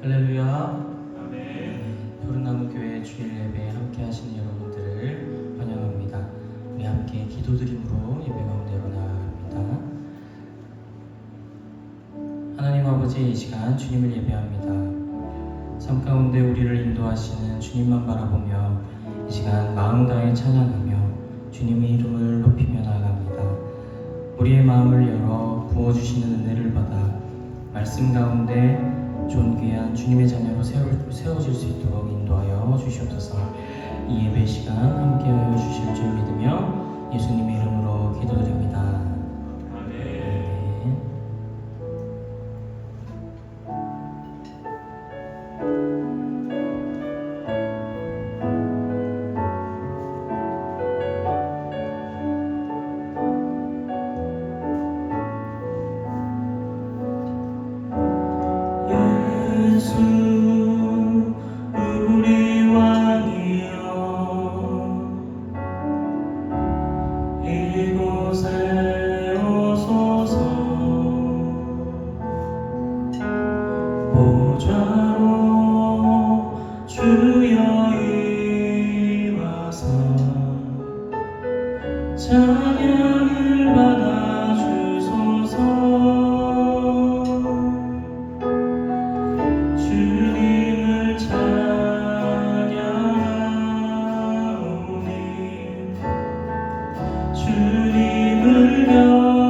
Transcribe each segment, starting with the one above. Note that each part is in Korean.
할렐루야. 아멘. 푸른나무 교회 주일 예배에 함께 하시는 여러분들을 환영합니다. 우리 함께 기도드림으로 예배 가운데로 나아갑니다. 하나님 아버지, 이 시간 주님을 예배합니다. 삶 가운데 우리를 인도하시는 주님만 바라보며 이 시간 마음 다해 찬양하며 주님의 이름을 높이며 나아갑니다. 우리의 마음을 열어 부어주시는 은혜를 받아 말씀 가운데 존귀한 주님의 자녀로 세워질 수 있도록 인도하여 주시옵소서. 이 예배 시간 함께하여 주실 줄 믿으며 예수님의 이름으로 기도드립니다. 아멘. 예수 우리 왕이여, 이곳에 오소서. 보좌로 주여 임하사 찬양을 받아 주소서. 주님을 찬양하오니 주님을 경배하오니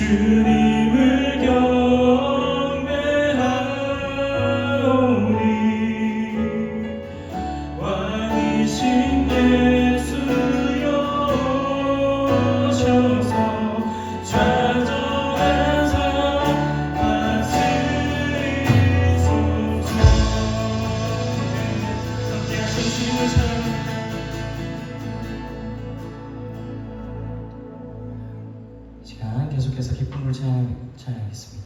주님을 경배하오니 왕이신 예수여 오셔서 좌정한 삶 다스리소서. 함께하신 주님을 찬양합니다. 이 시간 계속해서 기쁨을 찬양하겠습니다.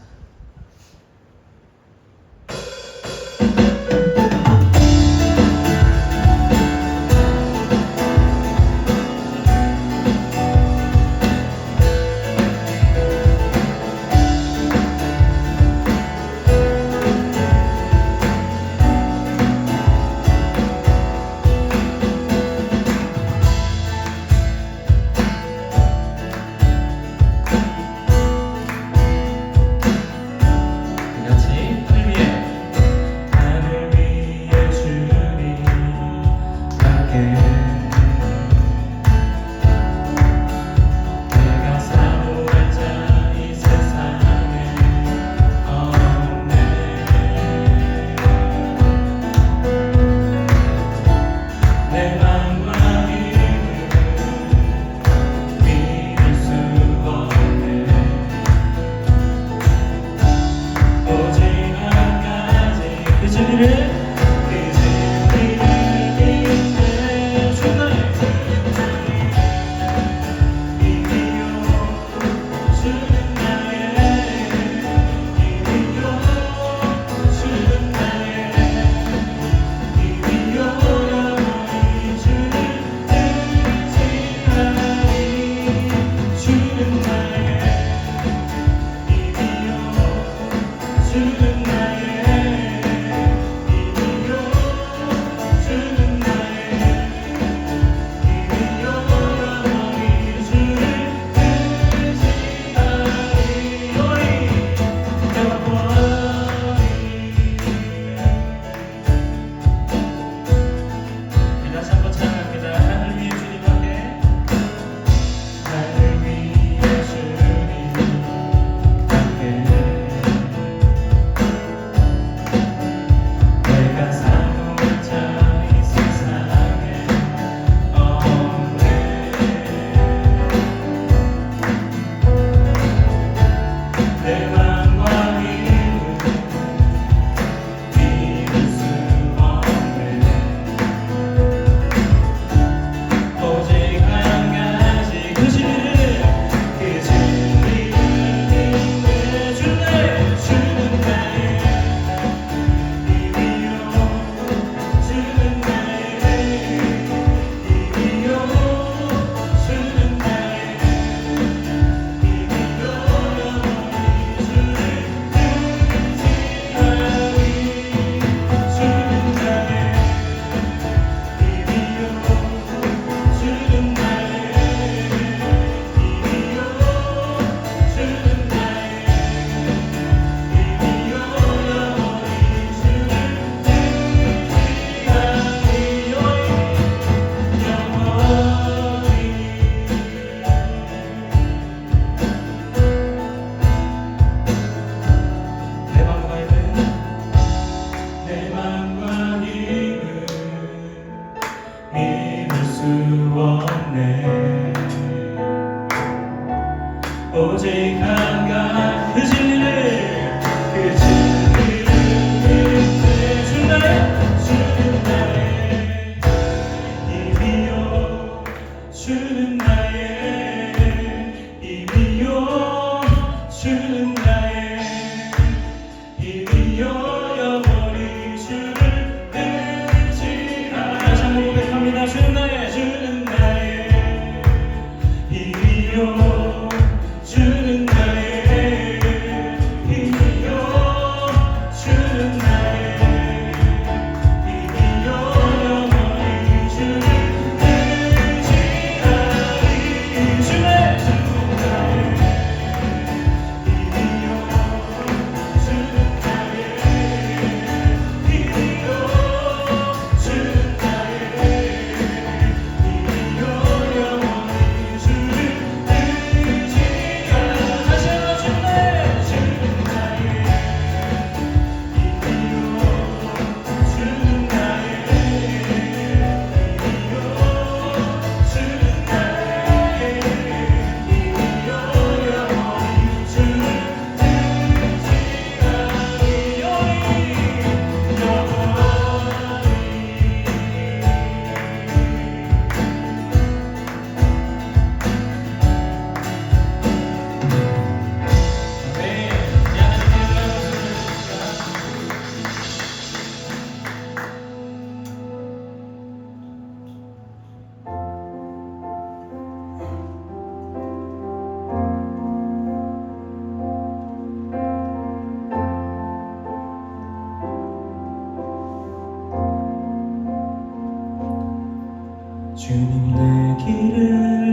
오직 한 가지 그 진리를 믿네. 주 나의 힘이요 주는 나의 힘이요 주는 나의 힘이요 영원히 주를 의지하라. 다시 한번 고백합니다. 주는 나의 힘이요 주는 나의 힘이요 주는 나의 힘이요 영원히 주를 의지하리. 주는 나의 힘이요 주는 나의 힘이요 주는 나의 힘이요 영원히 주를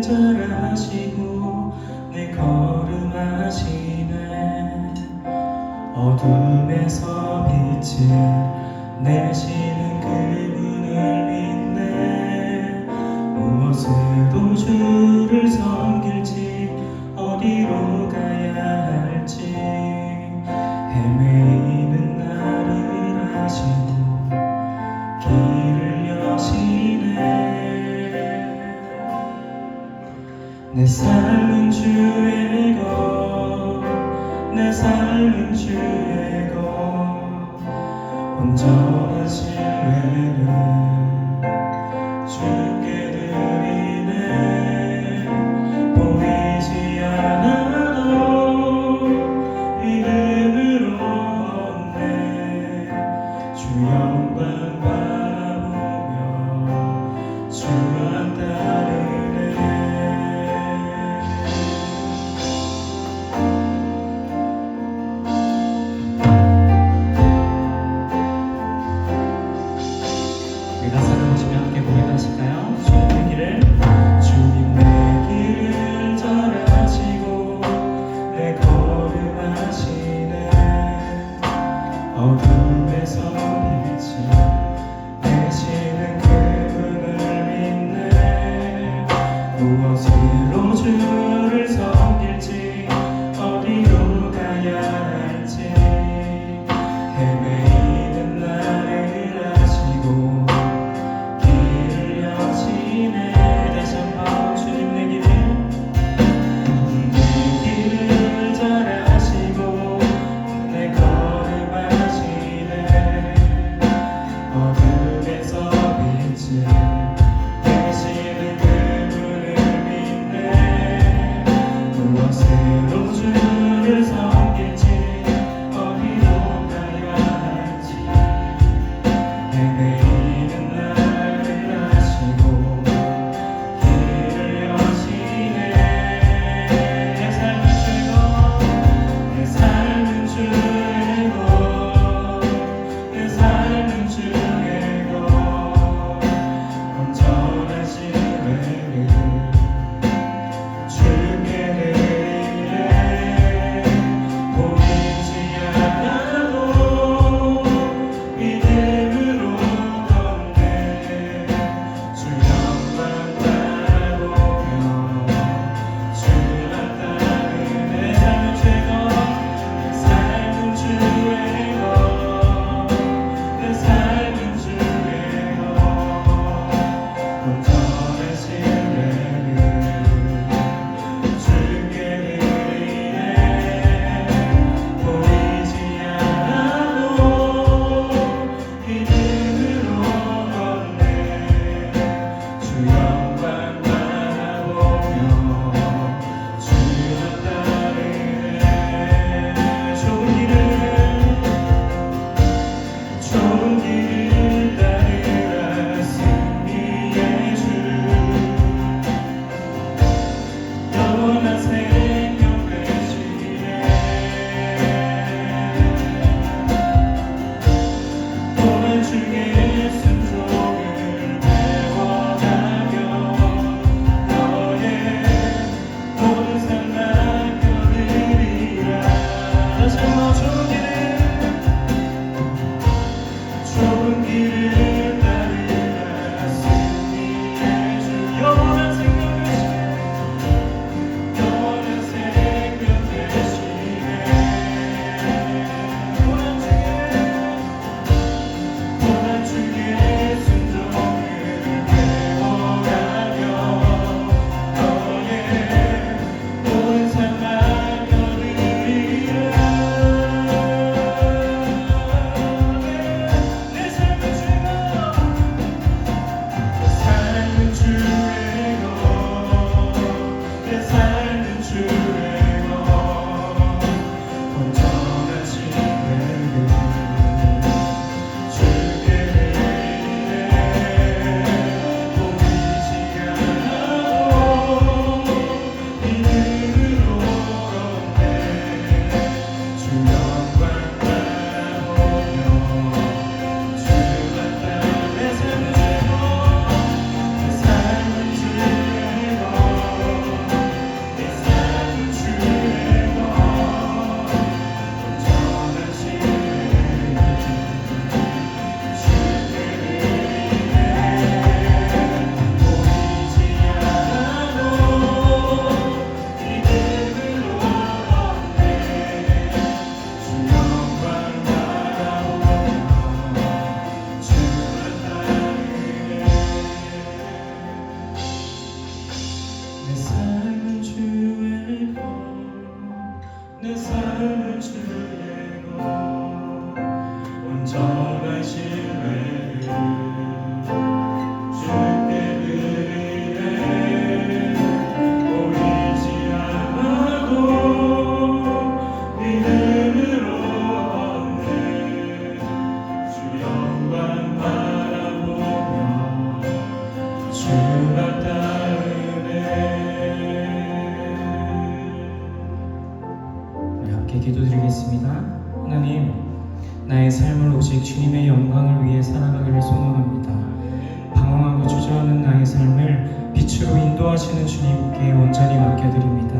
잘 아시고 내 걸음하시네. 어둠에서 빛을 내시는 그분을 믿네. 무엇으로 주를 섬길지 어디로 가야 할지 헤매이는 나를 아시고 길을 여시네. 내 삶은 주의 것, 내 삶은 주의 것, 온전한 신뢰를 주께 드리네. 보이지 않아도 믿음으로 걷네. 주 영광 바라보며 주만 따르네. 우리 가사를 보시면 함께 고백하실까요? 주님 내 길을, 주님 내 길을 잘 아시고 내 걸음하시네. 어둠에서 빛을 내시는 그분을 믿네. 무엇으로 주를 섬길지 어디로 가야 할지 헤매이는 나를 아시고 길을 여시네. 다시 한번 주님 내 길을, 내 길을 잘 아시고 내 걸음하시네. 어둠에서 빛을 내시는 그분을 믿네. 무엇으로 주를 섬길지 어디로 가야 할지 헤매이는 나를 아시고 길을 여시네. 내 삶은 주의 것, 내 삶은 주의 것, 내 삶은 주의 것, 온전한 신뢰를 주께 드리네. 보이지 않아도 믿음으로 걷네. 주 영광 바라보며 주만 따르네. 내 삶은 주의 것, 내 삶은 주의 것, 온전한 신뢰를 주께 드리네. 보이지 않아도 믿음으로 걷네. 주 영광 바라보며 주만 따르네. 좋은 길을 따르라. 승리의 주 영원한 생명 되시네. 오늘 주의 순종을 배워가며 너의 모든 삶 맡겨드리라. 다시 한번 좋은 길을 따르라. 승리의 주 영원한 생명 되시네. 영원한 기도드리겠습니다. 하나님, 나의 삶을 오직 주님의 영광을 위해 살아가기를 소망합니다. 방황하고 주저하는 나의 삶을 빛으로 인도하시는 주님께 온전히 맡겨드립니다.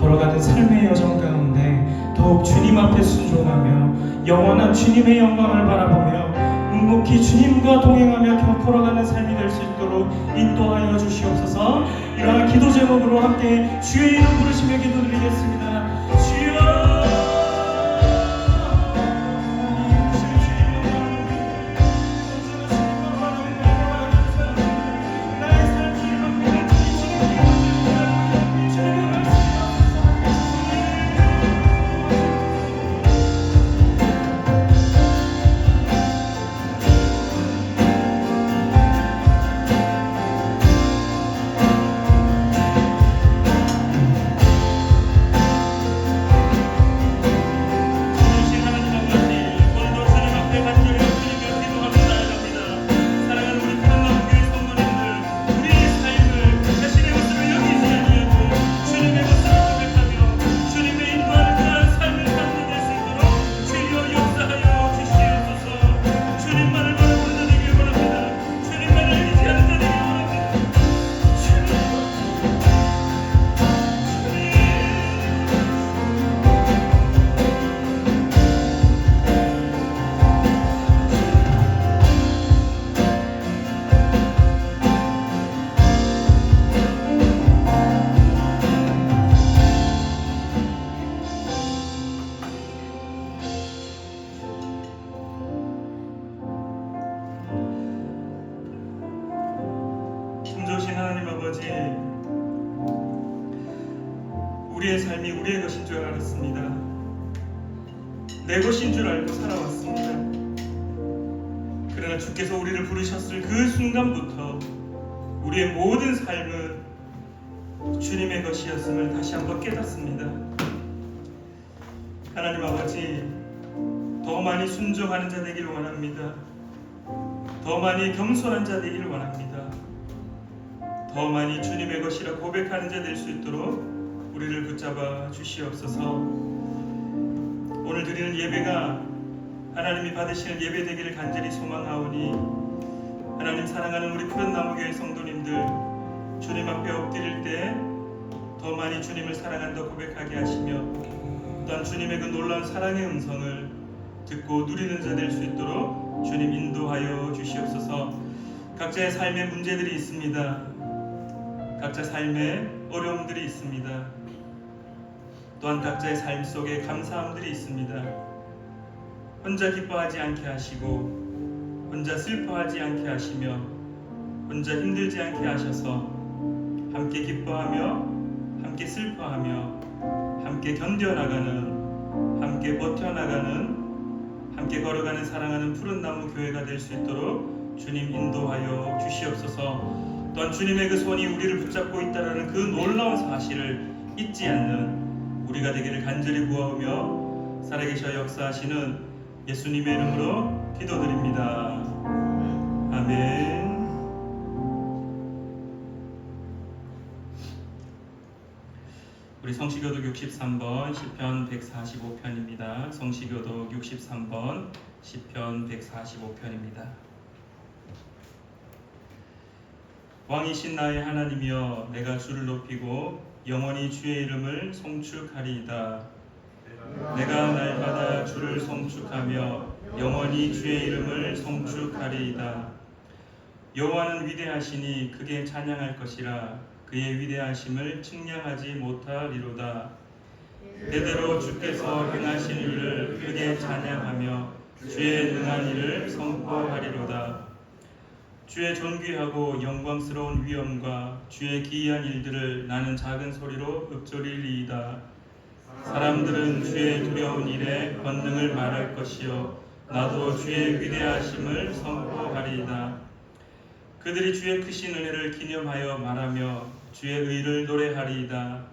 걸어가는 삶의 여정 가운데 더욱 주님 앞에 순종하며 영원한 주님의 영광을 바라보며 묵묵히 주님과 동행하며 걸어가는 삶이 될 수 있도록 인도하여 주시옵소서. 이러한 기도 제목으로 함께 주의 이름 부르시며 기도드리겠습니다. 주여! 하나님 아버지, 우리의 삶이 우리의 것인 줄 알았습니다. 내 것인 줄 알고 살아왔습니다. 그러나 주께서 우리를 부르셨을 그 순간부터 우리의 모든 삶은 주님의 것이었음을 다시 한번 깨닫습니다. 하나님 아버지, 더 많이 순종하는 자 되길 원합니다. 더 많이 겸손한 자 되길 원합니다. 더 많이 주님의 것이라 고백하는 자 될 수 있도록 우리를 붙잡아 주시옵소서. 오늘 드리는 예배가 하나님이 받으시는 예배 되기를 간절히 소망하오니 하나님 사랑하는 우리 푸른나무교회 성도님들 주님 앞에 엎드릴 때 더 많이 주님을 사랑한다 고백하게 하시며 또한 주님의 그 놀라운 사랑의 음성을 듣고 누리는 자 될 수 있도록 주님 인도하여 주시옵소서. 각자의 삶에 문제들이 있습니다. 각자 삶에 어려움들이 있습니다. 또한 각자의 삶 속에 감사함들이 있습니다. 혼자 기뻐하지 않게 하시고 혼자 슬퍼하지 않게 하시며 혼자 힘들지 않게 하셔서 함께 기뻐하며 함께 슬퍼하며 함께 견뎌나가는, 함께 버텨나가는, 함께 걸어가는 사랑하는 푸른나무 교회가 될 수 있도록 주님 인도하여 주시옵소서. 또한 주님의 그 손이 우리를 붙잡고 있다는 그 놀라운 사실을 잊지 않는 우리가 되기를 간절히 구하며 살아계셔 역사하시는 예수님의 이름으로 기도드립니다. 아멘. 우리 성시교독 63번 시편 145편입니다. 성시교독 63번 시편 145편입니다. 왕이신 나의 하나님이여, 내가 주를 높이고 영원히 주의 이름을 송축하리이다. 내가 날마다 주를 송축하며 영원히 주의 이름을 송축하리이다. 여호와는 위대하시니 크게 찬양할 것이라. 그의 위대하심을 측량하지 못하리로다. 대대로 주께서 행하신 일을 크게 찬양하며 주의 능한 일을 선포하리로다. 주의 존귀하고 영광스러운 위엄과 주의 기이한 일들을 나는 작은 소리로 읊조리리이다. 사람들은 주의 두려운 일에 권능을 말할 것이요 나도 주의 위대하심을 선포하리이다. 그들이 주의 크신 은혜를 기념하여 말하며 주의 의를 노래하리이다.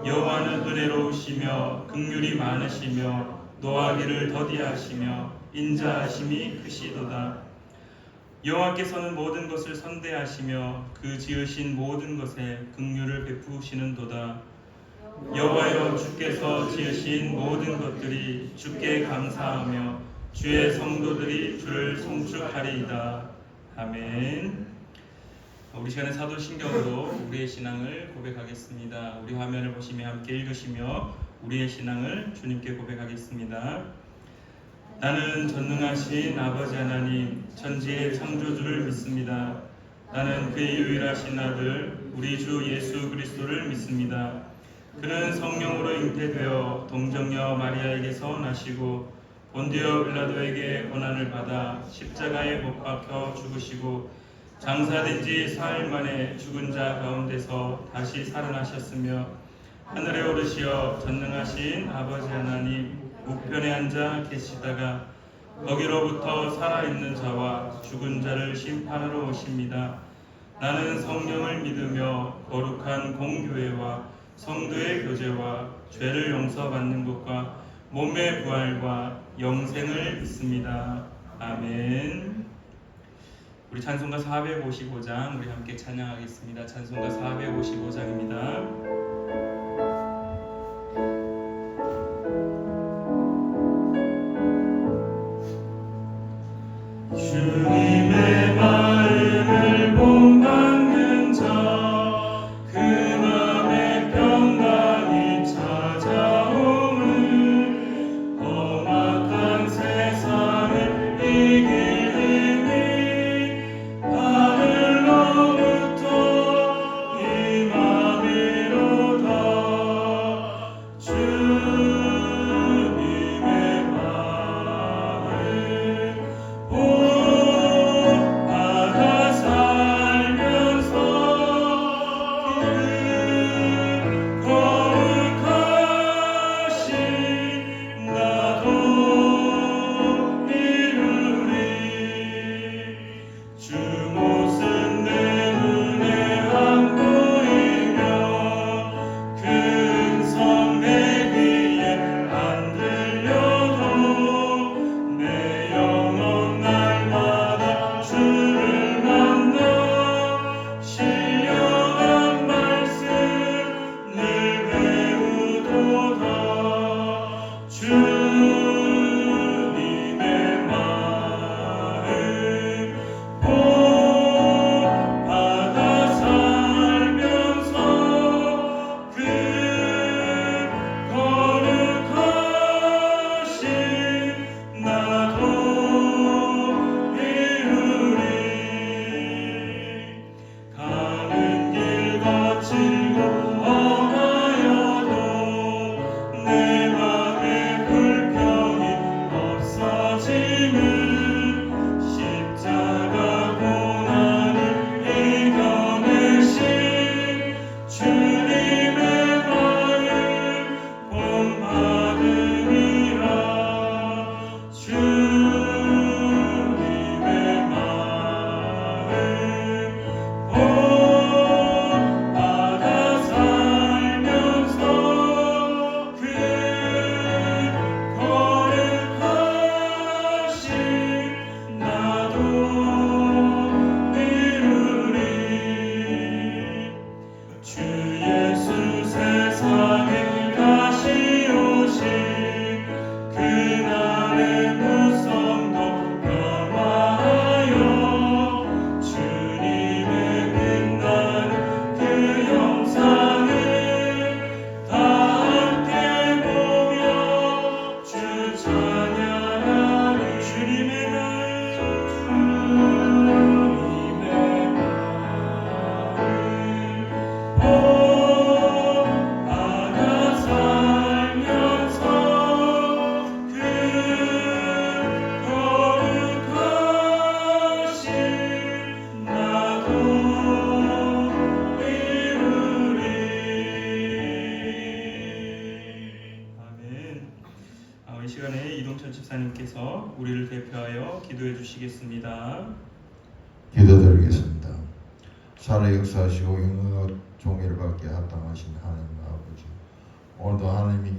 여호와는 은혜로우시며 긍휼이 많으시며 노하기를 더디하시며 인자하심이 크시도다. 여호와께서는 모든 것을 선대하시며 그 지으신 모든 것에 긍휼을 베푸시는도다. 여호와여, 주께서 지으신 모든 것들이 주께 감사하며 주의 성도들이 주를 송축하리이다. 아멘. 우리 시간에 사도신경으로 우리의 신앙을 고백하겠습니다. 우리 화면을 보시며 함께 읽으시며 우리의 신앙을 주님께 고백하겠습니다. 나는 전능하신 아버지 하나님, 천지의 창조주를 믿습니다. 나는 그의 유일하신 아들 우리 주 예수 그리스도를 믿습니다. 그는 성령으로 잉태되어 동정녀 마리아에게서 나시고 본디오 빌라도에게 고난을 받아 십자가에 못 박혀 죽으시고 장사된 지 사흘 만에 죽은 자 가운데서 다시 살아나셨으며 하늘에 오르시어 전능하신 아버지 하나님 우편에 앉아 계시다가 거기로부터 살아있는 자와 죽은 자를 심판하러 오십니다. 나는 성령을 믿으며 거룩한 공교회와 성도의 교제와 죄를 용서받는 것과 몸의 부활과 영생을 믿습니다. 아멘. 우리 찬송가 455장 우리 함께 찬양하겠습니다. 찬송가 455장입니다. 주님의 마음을 본받는 자, 그 맘에 평강이 찾아오는 험악한 세상을 이길 힘이 하늘로부터 임함이로다. 주님의 마음 집사님께서 우리를 대표하여 기도해 주시겠습니다. 기도드리겠습니다. 살아 역사하시고 영광과 종의를 받게 합당하신 하나님 아버지, 오늘도 하나님이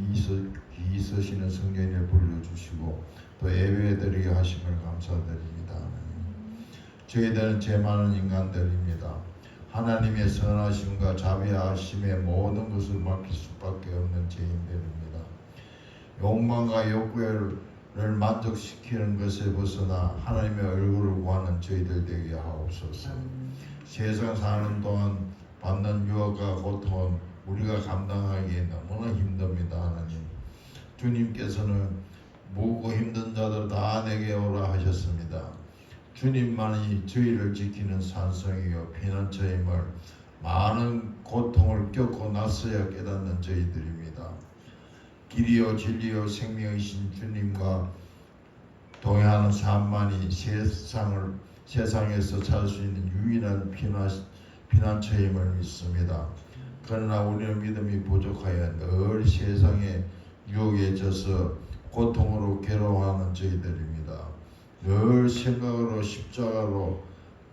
귀 있으시는 성령을 불러주시고 또 예배드리게 하심을 감사드립니다. 저희들은 죄 많은 인간들입니다. 하나님의 선하심과 자비하심의 모든 것을 맡길 수밖에 없는 죄인들입니다. 욕망과 욕구를 만족시키는 것에 벗어나 하나님의 얼굴을 구하는 저희들 되게 하옵소서. 세상 사는 동안 받는 유혹과 고통은 우리가 감당하기에 너무나 힘듭니다. 하나님, 주님께서는 무겁고 힘든 자들 다 내게 오라 하셨습니다. 주님만이 저희를 지키는 산성이요 피난처임을 많은 고통을 겪고 나서야 깨닫는 저희들입니다. 길이요 진리요 생명이신 주님과 동행하는 삶만이 세상에서 찾을 수 있는 유일한 피난처임을 믿습니다. 그러나 우리는 믿음이 부족하여 늘 세상의 유혹에 져서 고통으로 괴로워하는 저희들입니다. 늘 생각으로 십자가로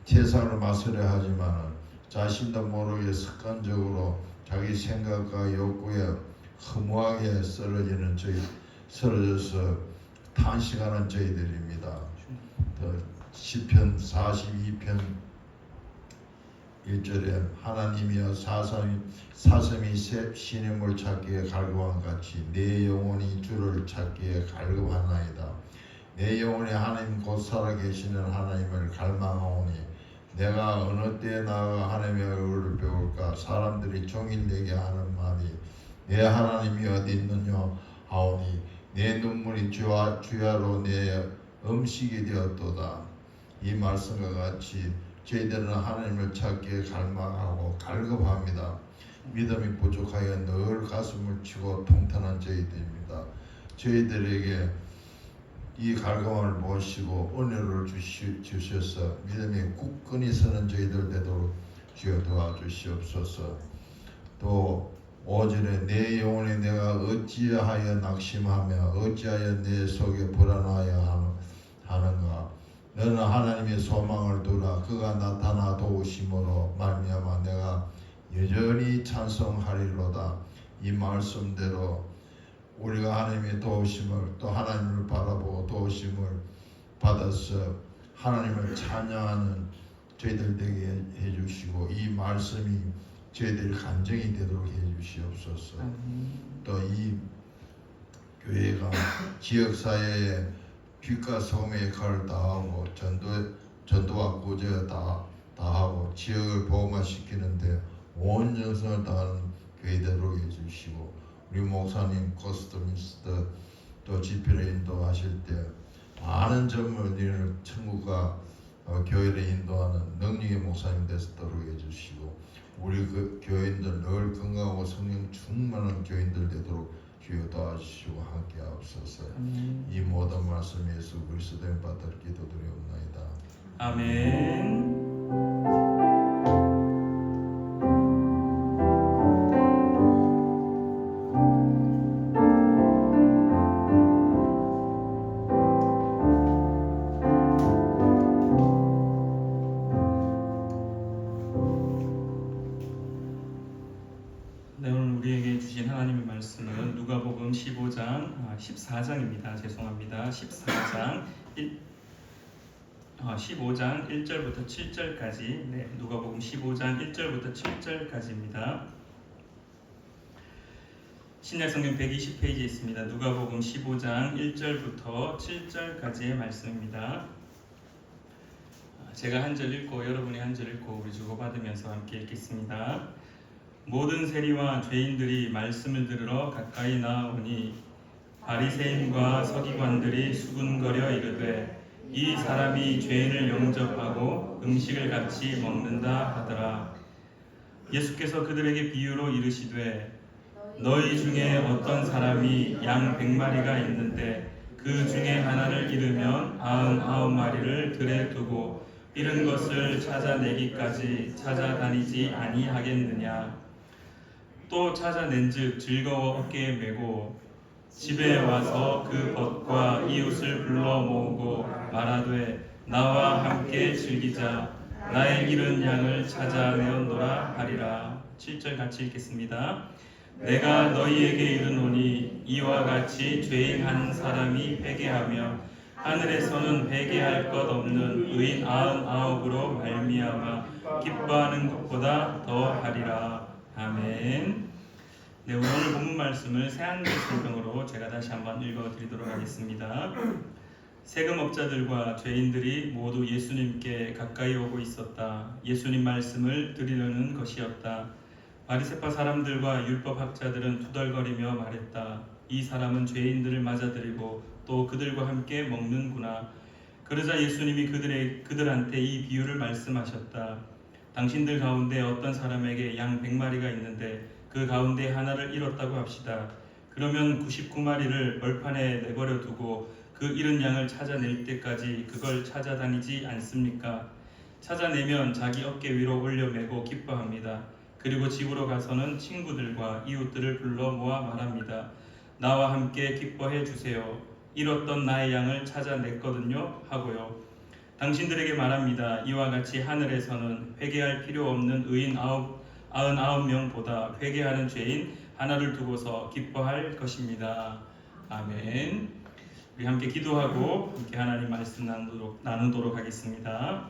세상을 맞서려 하지만 자신도 모르게 습관적으로 자기 생각과 욕구에 허무하게 쓰러져서 탄식하는 저희들입니다. 시편 42편 1절에 하나님이여 사슴이 시냇물 찾기에 갈급한 같이 내 영혼이 주를 찾기에 갈급하나이다. 내 영혼이 하나님 곧 살아계시는 하나님을 갈망하오니 내가 어느 때에 나아가 하나님의 얼굴을 배울까. 사람들이 종일 내게 하는 말이 내 하나님이 어디 있느냐 하오니 내 눈물이 주야로 내 음식이 되었도다. 이 말씀과 같이 저희들은 하나님을 찾기에 갈망하고 갈급합니다. 믿음이 부족하여 늘 가슴을 치고 통탄한 저희들입니다. 저희들에게 이 갈급함을 보시고 은혜를 주셔서 믿음이 굳건히 서는 저희들 되도록 주여 도와주시옵소서. 또 5절에 내 영혼이 내가 어찌하여 낙심하며 어찌하여 내 속에 불안하여 하는가. 너는 하나님의 소망을 두라. 그가 나타나 도우심으로 말미암아 내가 여전히 찬송하리로다. 이 말씀대로 우리가 하나님의 도우심을 또 하나님을 바라보고 도우심을 받아서 하나님을 찬양하는 저희들 되게 해주시고 이 말씀이 저희들 감정이 되도록 해주시옵소서. 또 이 교회가 지역사회에 빛과 소금의 역할을 다하고 전도와 구제를 다하고 지역을 보호시키는데 온 정성을 다하는 교회대로 해주시고 우리 목사님 코스터미스터 또 집회를 인도하실 때 많은 점을 이루는 천국과 교회를 인도하는 능력의 목사님 되도록 해주시고 우리 그 교인들 늘 건강하고 성령 충만한 교인들 되도록 주여 도와주시고 함께 하옵소서. 이 모든 말씀 예수 그리스도의 받들 기도드리옵나이다. 아멘. 네, 오늘 우리에게 주신 하나님의 말씀은 누가복음 14장입니다. 죄송합니다. 15장 1절부터 7절까지 누가복음 15장 1절부터 7절까지입니다. 신약성경 120페이지에 있습니다. 누가복음 15장 1절부터 7절까지의 말씀입니다. 제가 한 절 읽고 여러분이 한 절 읽고 우리 주고받으면서 함께 읽겠습니다. 모든 세리와 죄인들이 말씀을 들으러 가까이 나아오니 바리새인과 서기관들이 수군거려 이르되 이 사람이 죄인을 영접하고 음식을 같이 먹는다 하더라. 예수께서 그들에게 비유로 이르시되 너희 중에 어떤 사람이 양 100마리가 있는데 그 중에 하나를 잃으면 99마리를 들에 두고 잃은 것을 찾아내기까지 찾아다니지 아니하겠느냐. 또 찾아낸즉 즐거워 어깨에 메고 집에 와서 그 벗과 이웃을 불러 모으고 말하되 나와 함께 즐기자. 나의 잃은 양을 찾아내었노라 하리라. 7절 같이 읽겠습니다. 내가 너희에게 이르노니 이와 같이 죄인 한 사람이 회개하며 하늘에서는 회개할 것 없는 의인 99으로 말미암아 기뻐하는 것보다 더하리라. 아멘. 네, 오늘 본문 말씀을 새한글 성경으로 제가 다시 한번 읽어드리도록 하겠습니다. 세금업자들과 죄인들이 모두 예수님께 가까이 오고 있었다. 예수님 말씀을 들으려는 것이었다. 바리새파 사람들과 율법학자들은 투덜거리며 말했다. 이 사람은 죄인들을 맞아들이고 또 그들과 함께 먹는구나. 그러자 예수님이 그들한테 이 비유를 말씀하셨다. 당신들 가운데 어떤 사람에게 양 100마리가 있는데 그 가운데 하나를 잃었다고 합시다. 그러면 99마리를 벌판에 내버려 두고 그 잃은 양을 찾아낼 때까지 그걸 찾아다니지 않습니까? 찾아내면 자기 어깨 위로 올려 메고 기뻐합니다. 그리고 집으로 가서는 친구들과 이웃들을 불러 모아 말합니다. 나와 함께 기뻐해 주세요. 잃었던 나의 양을 찾아냈거든요 하고요. 당신들에게 말합니다. 이와 같이 하늘에서는 회개할 필요 없는 의인 99명보다 회개하는 죄인 하나를 두고서 기뻐할 것입니다. 아멘. 우리 함께 기도하고 함께 하나님 말씀 나누도록 하겠습니다.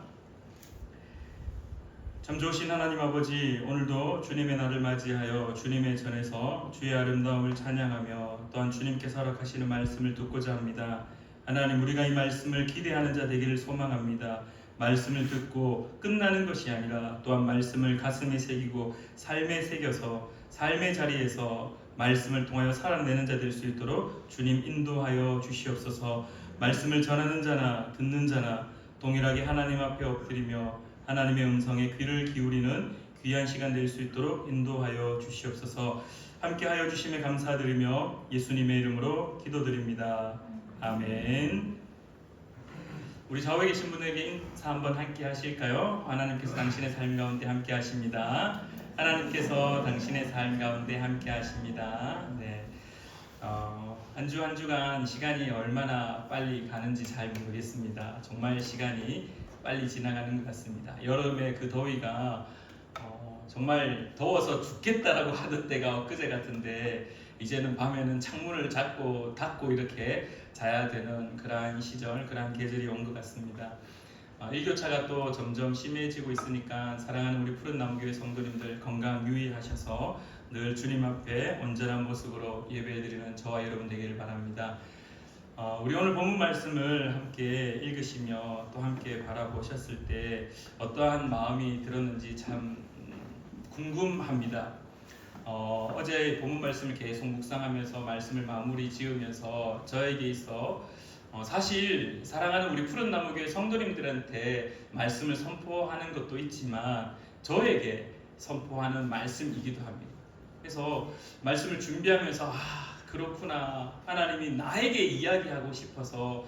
참 좋으신 하나님 아버지, 오늘도 주님의 날을 맞이하여 주님의 전에서 주의 아름다움을 찬양하며 또한 주님께서 허락하시는 말씀을 듣고자 합니다. 하나님, 우리가 이 말씀을 기대하는 자 되기를 소망합니다. 말씀을 듣고 끝나는 것이 아니라 또한 말씀을 가슴에 새기고 삶에 새겨서 삶의 자리에서 말씀을 통하여 살아내는 자 될 수 있도록 주님 인도하여 주시옵소서. 말씀을 전하는 자나 듣는 자나 동일하게 하나님 앞에 엎드리며 하나님의 음성에 귀를 기울이는 귀한 시간 될 수 있도록 인도하여 주시옵소서. 함께하여 주심에 감사드리며 예수님의 이름으로 기도드립니다. 아멘. 우리 좌우에 계신 분에게 인사 한번 함께 하실까요? 하나님께서 당신의 삶 가운데 함께 하십니다. 하나님께서 당신의 삶 가운데 함께 하십니다. 네. 한 주 한 주간 시간이 얼마나 빨리 가는지 잘 모르겠습니다. 정말 시간이 빨리 지나가는 것 같습니다. 여름의 그 더위가 정말 더워서 죽겠다라고 하던 때가 엊그제 같은데 이제는 밤에는 창문을 닫고 이렇게 자야 되는 그러한 시절, 그러한 계절이 온 것 같습니다. 일교차가 또 점점 심해지고 있으니까 사랑하는 우리 푸른나무교회 성도님들 건강 유의하셔서 늘 주님 앞에 온전한 모습으로 예배드리는 저와 여러분 되기를 바랍니다. 우리 오늘 본문 말씀을 함께 읽으시며 또 함께 바라보셨을 때 어떠한 마음이 들었는지 참 궁금합니다. 어제 본문 말씀을 계속 묵상하면서 말씀을 마무리 지으면서 저에게 있어 사실 사랑하는 우리 푸른나무교회 성도님들한테 말씀을 선포하는 것도 있지만 저에게 선포하는 말씀이기도 합니다. 그래서 말씀을 준비하면서 그렇구나, 하나님이 나에게 이야기하고 싶어서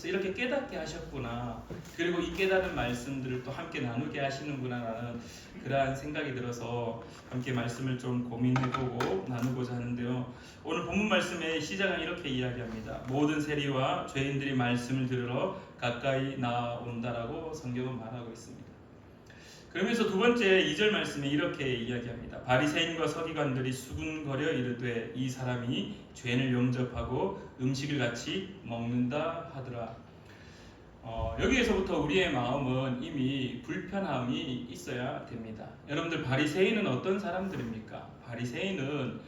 이렇게 깨닫게 하셨구나, 그리고 이 깨달은 말씀들을 또 함께 나누게 하시는구나 라는 그러한 생각이 들어서 함께 말씀을 좀 고민해보고 나누고자 하는데요. 오늘 본문 말씀의 시작은 이렇게 이야기합니다. 모든 세리와 죄인들이 말씀을 들으러 가까이 나온다라고 성경은 말하고 있습니다. 그러면서 두 번째 2절 말씀에 이렇게 이야기합니다. 바리새인과 서기관들이 수군거려 이르되 이 사람이 죄인을 영접하고 음식을 같이 먹는다 하더라. 여기에서부터 우리의 마음은 이미 불편함이 있어야 됩니다. 여러분들, 바리새인은 어떤 사람들입니까? 바리새인은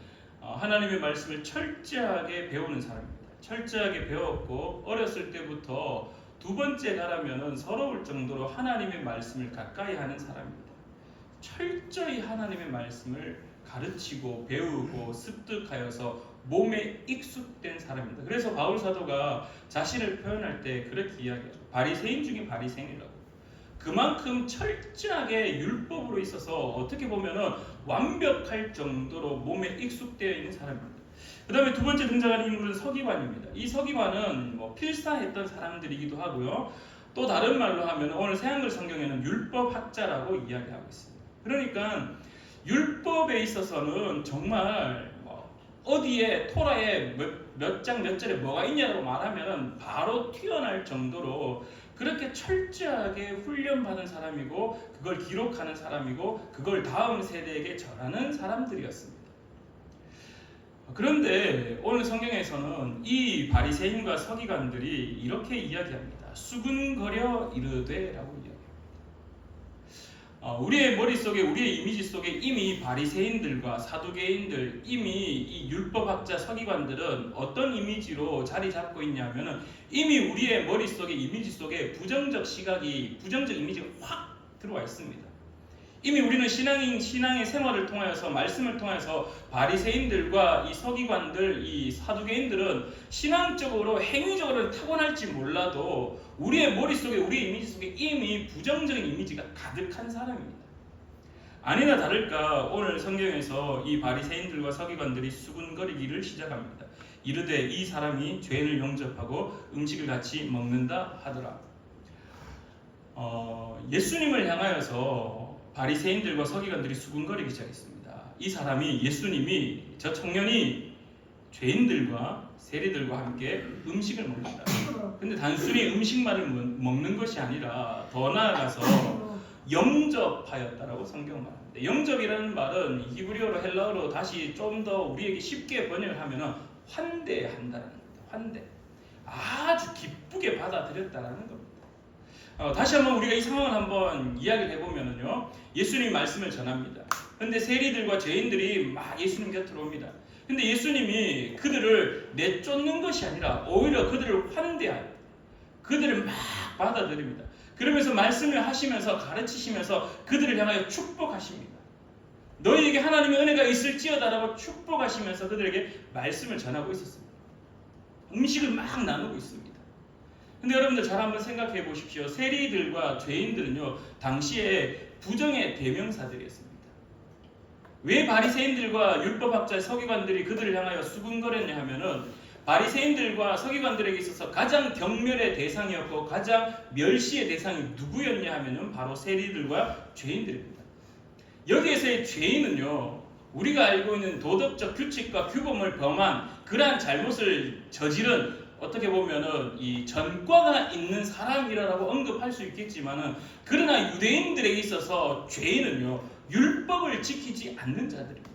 하나님의 말씀을 철저하게 배우는 사람입니다. 철저하게 배웠고 어렸을 때부터 두 번째 가라면은 서러울 정도로 하나님의 말씀을 가까이 하는 사람입니다. 철저히 하나님의 말씀을 가르치고 배우고 습득하여서 몸에 익숙된 사람입니다. 그래서 바울 사도가 자신을 표현할 때 그렇게 이야기하죠. 바리새인 중에 바리새인이라고. 그만큼 철저하게 율법으로 있어서 어떻게 보면은 완벽할 정도로 몸에 익숙되어 있는 사람입니다. 그 다음에 두 번째 등장하는 인물은 서기관입니다. 이 서기관은 필사했던 사람들이기도 하고요. 또 다른 말로 하면 오늘 새한글 성경에는 율법학자라고 이야기하고 있습니다. 그러니까 율법에 있어서는 정말 어디에 토라에 몇 장 몇 절에 뭐가 있냐고 말하면 바로 튀어날 정도로 그렇게 철저하게 훈련받은 사람이고 그걸 기록하는 사람이고 그걸 다음 세대에게 전하는 사람들이었습니다. 그런데 오늘 성경에서는 이 바리새인과 서기관들이 이렇게 이야기합니다. 수근거려 이르되라고 이야기합니다. 우리의 머릿속에, 우리의 이미지 속에 이미 바리새인들과 사두개인들, 이미 이 율법학자 서기관들은 어떤 이미지로 자리 잡고 있냐면은 이미 우리의 머릿속에, 이미지 속에 부정적 시각이, 부정적 이미지가 확 들어와 있습니다. 이미 우리는 신앙의 생활을 통하여서, 말씀을 통해서 바리새인들과 이 서기관들, 이 사두개인들은 신앙적으로, 행위적으로는 타고날지 몰라도 우리의 머릿속에, 우리의 이미지 속에 이미 부정적인 이미지가 가득한 사람입니다. 아니나 다를까 오늘 성경에서 이 바리새인들과 서기관들이 수군거리기를 시작합니다. 이르되 이 사람이 죄인을 용접하고 음식을 같이 먹는다 하더라. 예수님을 향하여서 바리새인들과 서기관들이 수군거리기 시작했습니다. 이 사람이, 예수님이, 저 청년이 죄인들과 세리들과 함께 음식을 먹는다. 근데 단순히 음식만을 먹는 것이 아니라 더 나아가서 영접하였다라고 성경 말합니다. 영접이라는 말은 히브리어로, 헬라어로 다시 좀 더 우리에게 쉽게 번역을 하면은 환대한다라는 겁니다. 환대. 아주 기쁘게 받아들였다라는 겁니다. 다시 한번 우리가 이 상황을 한번 이야기를 해보면요, 예수님이 말씀을 전합니다. 근데 세리들과 죄인들이 막 예수님 곁으로 옵니다. 근데 예수님이 그들을 내쫓는 것이 아니라 오히려 그들을 환대하여 그들을 막 받아들입니다. 그러면서 말씀을 하시면서, 가르치시면서 그들을 향하여 축복하십니다. 너희에게 하나님의 은혜가 있을지어다라고 축복하시면서 그들에게 말씀을 전하고 있었습니다. 음식을 막 나누고 있습니다. 근데 여러분들 잘 한번 생각해 보십시오. 세리들과 죄인들은요, 당시에 부정의 대명사들이었습니다. 왜 바리새인들과 율법학자 서기관들이 그들을 향하여 수군거렸냐 하면은 바리새인들과 서기관들에게 있어서 가장 경멸의 대상이었고 가장 멸시의 대상이 누구였냐 하면은 바로 세리들과 죄인들입니다. 여기에서의 죄인은요, 우리가 알고 있는 도덕적 규칙과 규범을 범한 그러한 잘못을 저지른, 어떻게 보면은 이 전과가 있는 사람이라고 언급할 수 있겠지만은, 그러나 유대인들에게 있어서 죄인은요, 율법을 지키지 않는 자들입니다.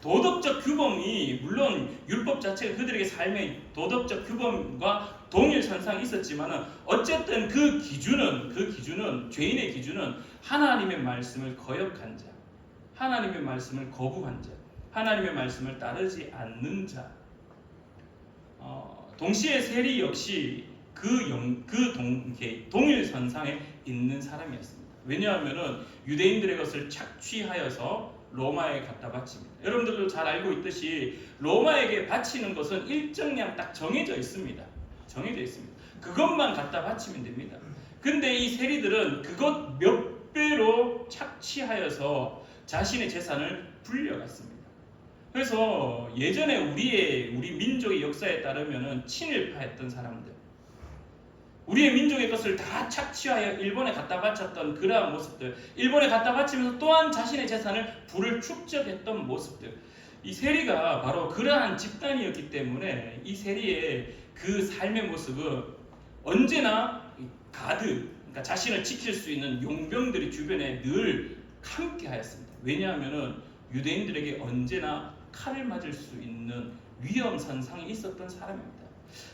도덕적 규범이, 물론 율법 자체가 그들에게 삶의 도덕적 규범과 동일선상이 있었지만은 어쨌든 그 기준은 죄인의 기준은 하나님의 말씀을 거역한 자, 하나님의 말씀을 거부한 자, 하나님의 말씀을 따르지 않는 자. 동시에 세리 역시 동일선상에 있는 사람이었습니다. 왜냐하면은 유대인들의 것을 착취하여서 로마에 갖다 바칩니다. 여러분들도 잘 알고 있듯이 로마에게 바치는 것은 일정량 딱 정해져 있습니다. 정해져 있습니다. 그것만 갖다 바치면 됩니다. 근데 이 세리들은 그것 몇 배로 착취하여서 자신의 재산을 불려갔습니다. 그래서 예전에 우리 민족의 역사에 따르면은 친일파했던 사람들, 우리의 민족의 것을 다 착취하여 일본에 갖다 바쳤던 그러한 모습들, 일본에 갖다 바치면서 또한 자신의 재산을 불을 축적했던 모습들, 이 세리가 바로 그러한 집단이었기 때문에 이 세리의 그 삶의 모습은 언제나 그러니까 자신을 지킬 수 있는 용병들이 주변에 늘 함께 하였습니다. 왜냐하면은 유대인들에게 언제나 칼을 맞을 수 있는 위험선상에 있었던 사람입니다.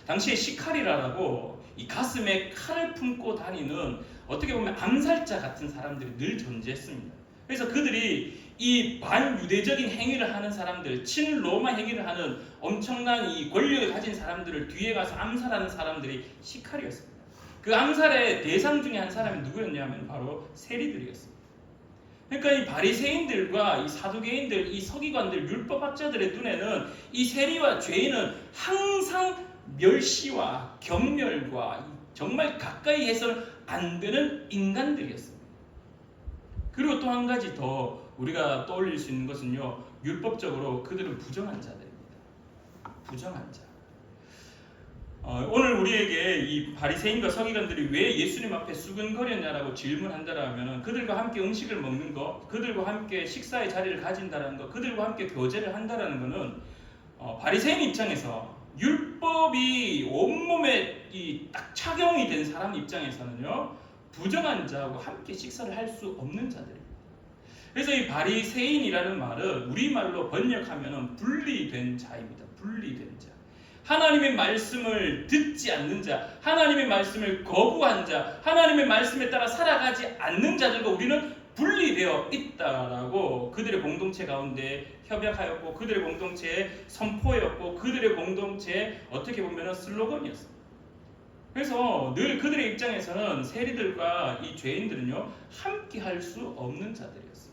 당시에 시카리라라고 이 가슴에 칼을 품고 다니는, 어떻게 보면 암살자 같은 사람들이 늘 존재했습니다. 그래서 그들이 이 반유대적인 행위를 하는 사람들, 친로마 행위를 하는 엄청난 이 권력을 가진 사람들을 뒤에 가서 암살하는 사람들이 시카리였습니다. 그 암살의 대상 중에 한 사람이 누구였냐면 바로 세리들이었습니다. 그러니까 이 바리새인들과 이 사두개인들, 이 서기관들, 율법학자들의 눈에는 이 세리와 죄인은 항상 멸시와 경멸과 정말 가까이 해서는 안 되는 인간들이었습니다. 그리고 또 한 가지 더 우리가 떠올릴 수 있는 것은요, 율법적으로 그들은 부정한 자들입니다. 부정한 자. 오늘 우리에게 이 바리새인과 서기관들이 왜 예수님 앞에 수근거렸냐라고 질문한다라면, 그들과 함께 음식을 먹는 것, 그들과 함께 식사의 자리를 가진다는 것, 그들과 함께 교제를 한다라는 것은 바리새인 입장에서 율법이 온몸에 딱 착용이 된 사람 입장에서는요, 부정한 자하고 함께 식사를 할 수 없는 자들입니다. 그래서 이 바리새인이라는 말은 우리말로 번역하면 분리된 자입니다. 분리된 자. 하나님의 말씀을 듣지 않는 자, 하나님의 말씀을 거부한 자, 하나님의 말씀에 따라 살아가지 않는 자들과 우리는 분리되어 있다라고 그들의 공동체 가운데 협약하였고, 그들의 공동체의 선포였고, 그들의 공동체의 어떻게 보면 슬로건이었습니다. 그래서 늘 그들의 입장에서는 세리들과 이 죄인들은요, 함께 할 수 없는 자들이었습니다.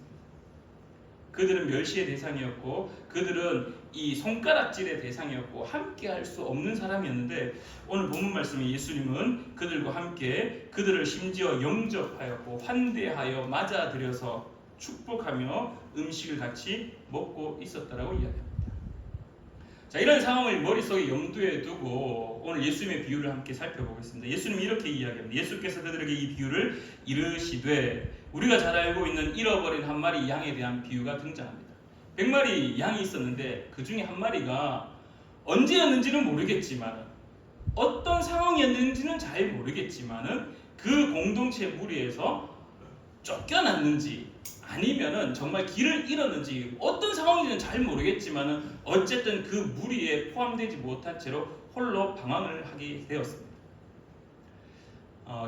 그들은 멸시의 대상이었고, 그들은 이 손가락질의 대상이었고, 함께 할 수 없는 사람이었는데, 오늘 본문 말씀에 예수님은 그들과 함께 그들을 심지어 영접하였고 환대하여 맞아들여서 축복하며 음식을 같이 먹고 있었다라고 이야기합니다. 자, 이런 상황을 머릿속에 염두에 두고 오늘 예수님의 비유를 함께 살펴보겠습니다. 예수님이 이렇게 이야기합니다. 예수께서 그들에게 이 비유를 이르시되, 우리가 잘 알고 있는 잃어버린 한 마리 양에 대한 비유가 등장합니다. 100마리 양이 있었는데 그 중에 한 마리가 언제였는지는 모르겠지만, 어떤 상황이었는지는 잘 모르겠지만 그 공동체 무리에서 쫓겨났는지 아니면은 정말 길을 잃었는지 어떤 상황인지는 잘 모르겠지만 어쨌든 그 무리에 포함되지 못한 채로 홀로 방황을 하게 되었습니다.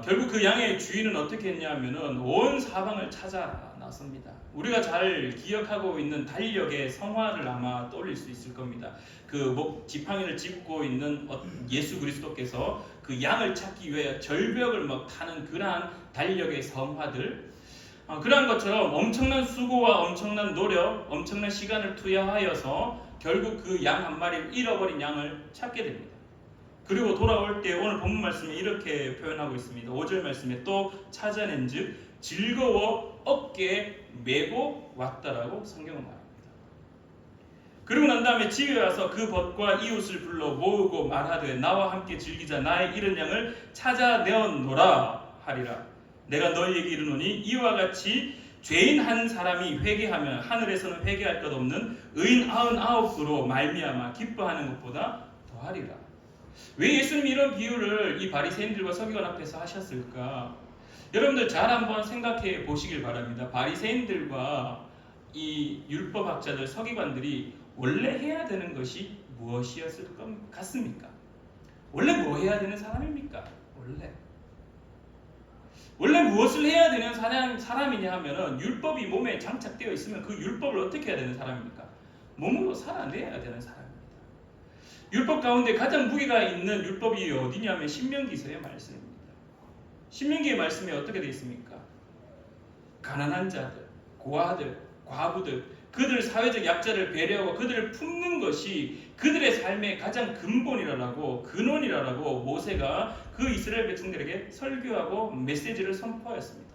결국 그 양의 주인은 어떻게 했냐면은 온 사방을 찾아 나섭니다. 우리가 잘 기억하고 있는 달력의 성화를 아마 떠올릴 수 있을 겁니다. 그 지팡이를 짚고 있는 예수 그리스도께서 그 양을 찾기 위해 절벽을 막 타는 그러한 달력의 성화들, 그러한 것처럼 엄청난 수고와 엄청난 노력, 엄청난 시간을 투여하여서 결국 그 양 한 마리를, 잃어버린 양을 찾게 됩니다. 그리고 돌아올 때 오늘 본문 말씀에 이렇게 표현하고 있습니다. 5절 말씀에 또 찾아낸 즉 즐거워 어깨에 메고 왔다라고 성경은 말합니다. 그리고 난 다음에 집에 와서 그 벗과 이웃을 불러 모으고 말하되 나와 함께 즐기자. 나의 잃은 양을 찾아내었노라 하리라. 내가 너희에게 이르노니 이와 같이 죄인 한 사람이 회개하면 하늘에서는 회개할 것 없는 의인 99으로 말미암아 기뻐하는 것보다 더하리라. 왜 예수님이 이런 비유를 이 바리새인들과 서기관 앞에서 하셨을까? 여러분들 잘 한번 생각해 보시길 바랍니다. 바리새인들과 이 율법학자들, 서기관들이 원래 해야 되는 것이 무엇이었을 것 같습니까? 원래 뭐 해야 되는 사람입니까? 원래 무엇을 해야 되는 사람이냐 하면은 율법이 몸에 장착되어 있으면 그 율법을 어떻게 해야 되는 사람입니까? 몸으로 살아내야 되는 사람입니다. 율법 가운데 가장 무게가 있는 율법이 어디냐면 신명기서의 말씀입니다. 신명기의 말씀에 어떻게 되어 있습니까? 가난한 자들, 고아들, 과부들, 그들 사회적 약자를 배려하고 그들을 품는 것이 그들의 삶의 가장 근본이라고, 근원이라고 모세가 그 이스라엘 백성들에게 설교하고 메시지를 선포하였습니다.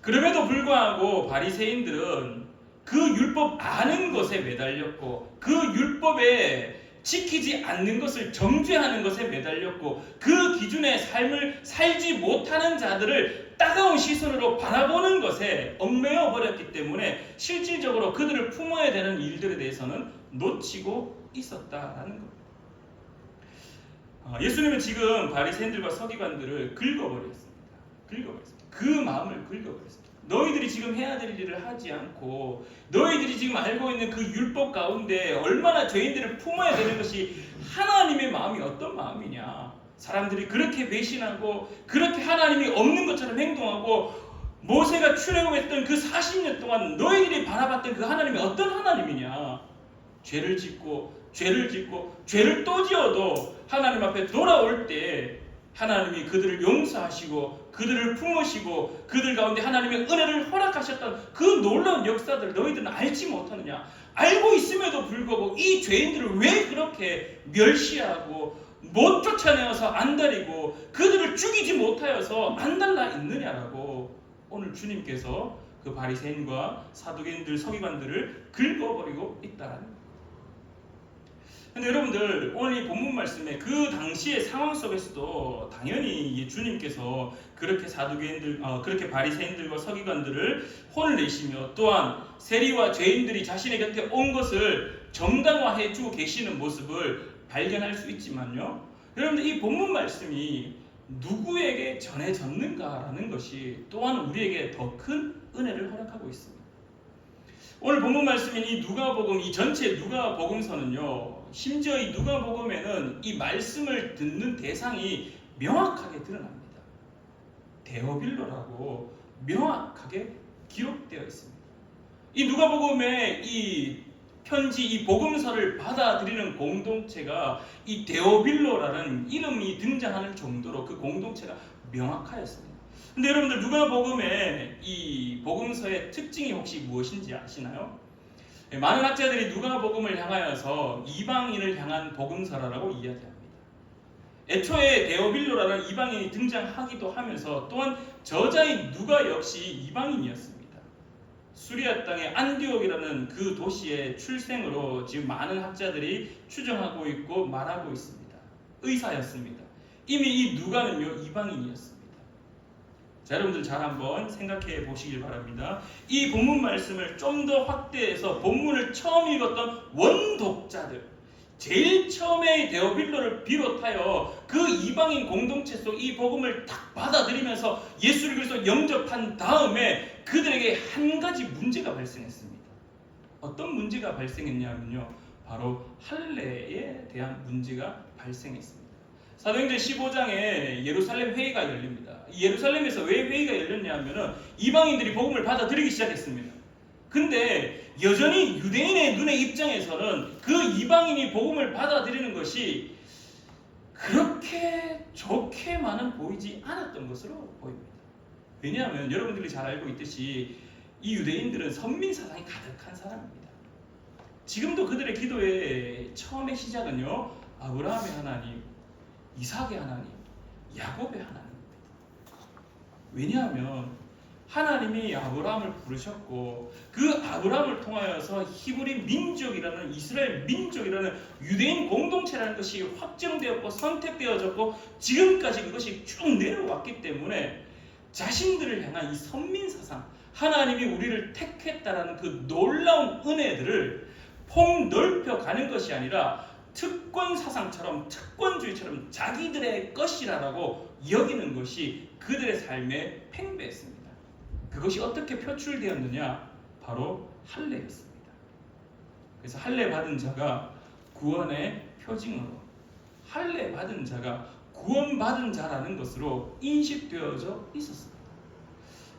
그럼에도 불구하고 바리새인들은 그 율법 아는 것에 매달렸고, 그 율법에 지키지 않는 것을 정죄하는 것에 매달렸고, 그 기준의 삶을 살지 못하는 자들을 따가운 시선으로 바라보는 것에 얽매여 버렸기 때문에 실질적으로 그들을 품어야 되는 일들에 대해서는 놓치고 있었다라는 겁니다. 예수님은 지금 바리새인들과 서기관들을 긁어버렸습니다. 그 마음을 긁어버렸습니다. 너희들이 지금 해야 될 일을 하지 않고, 너희들이 지금 알고 있는 그 율법 가운데 얼마나 죄인들을 품어야 되는 것이 하나님의 마음이 어떤 마음이냐. 사람들이 그렇게 배신하고 그렇게 하나님이 없는 것처럼 행동하고, 모세가 출애굽했던 그 40년 동안 너희들이 바라봤던 그 하나님이 어떤 하나님이냐. 죄를 짓고 죄를 또 지어도 하나님 앞에 돌아올 때 하나님이 그들을 용서하시고 그들을 품으시고 그들 가운데 하나님의 은혜를 허락하셨던 그 놀라운 역사들을 너희들은 알지 못하느냐. 알고 있음에도 불구하고 이 죄인들을 왜 그렇게 멸시하고 못 쫓아내어서 안달이고 그들을 죽이지 못하여서 안달나 있느냐라고 오늘 주님께서 그 바리새인과 사두개인들, 서기관들을 긁어버리고 있다는 거예요. 근데 여러분들 오늘 이 본문 말씀에 그 당시의 상황 속에서도 당연히 주님께서 그렇게 그렇게 바리새인들과 서기관들을 혼을 내시며 또한 세리와 죄인들이 자신의 곁에 온 것을 정당화해 주고 계시는 모습을 발견할 수 있지만요, 여러분들 이 본문 말씀이 누구에게 전해졌는가라는 것이 또한 우리에게 더 큰 은혜를 허락하고 있습니다. 오늘 본문 말씀인 이 누가복음, 이 전체 누가복음서는요, 심지어 이 누가복음에는 이 말씀을 듣는 대상이 명확하게 드러납니다. 데오빌로라고 명확하게 기록되어 있습니다. 이 누가복음의 이 편지, 이 복음서를 받아들이는 공동체가 이 데오빌로라는 이름이 등장하는 정도로 그 공동체가 명확하였습니다. 근데 여러분들 누가복음의 이 복음서의 특징이 혹시 무엇인지 아시나요? 많은 학자들이 누가복음을 향하여서 이방인을 향한 복음서라고 이야기합니다. 애초에 데오빌로라는 이방인이 등장하기도 하면서 또한 저자인 누가 역시 이방인이었습니다. 수리아 땅의 안디옥이라는 그 도시의 출생으로 지금 많은 학자들이 추정하고 있고 말하고 있습니다. 의사였습니다. 이미 이 누가는요, 이방인이었습니다. 자, 여러분들 잘 한번 생각해 보시길 바랍니다. 이 본문 말씀을 좀 더 확대해서 본문을 처음 읽었던 원독자들, 제일 처음에 데오빌로를 비롯하여 그 이방인 공동체 속 이 복음을 딱 받아들이면서 예수를 그리스도 영접한 다음에 그들에게 한 가지 문제가 발생했습니다. 어떤 문제가 발생했냐면요, 바로 할례에 대한 문제가 발생했습니다. 사도행전 15장에 예루살렘 회의가 열립니다. 예루살렘에서 왜 회의가 열렸냐면은 이방인들이 복음을 받아들이기 시작했습니다. 근데 여전히 유대인의 눈의 입장에서는 그 이방인이 복음을 받아들이는 것이 그렇게 좋게만은 보이지 않았던 것으로 보입니다. 왜냐하면 여러분들이 잘 알고 있듯이 이 유대인들은 선민 사상이 가득한 사람입니다. 지금도 그들의 기도의 처음의 시작은요, 아브라함의 하나님, 이삭의 하나님, 야곱의 하나님입니다. 왜냐하면 하나님이 아브라함을 부르셨고 그 아브라함을 통하여서 히브리 민족이라는, 이스라엘 민족이라는 유대인 공동체라는 것이 확정되었고 선택되어졌고 지금까지 그것이 쭉 내려왔기 때문에 자신들을 향한 이 선민사상, 하나님이 우리를 택했다라는 그 놀라운 은혜들을 폭넓혀 가는 것이 아니라 특권사상처럼, 특권주의처럼 자기들의 것이라고 여기는 것이 그들의 삶에 팽배했습니다. 그것이 어떻게 표출되었느냐? 바로 할례였습니다. 그래서 할례 받은 자가 구원의 표징으로, 할례 받은 자가 구원받은 자라는 것으로 인식되어져 있었습니다.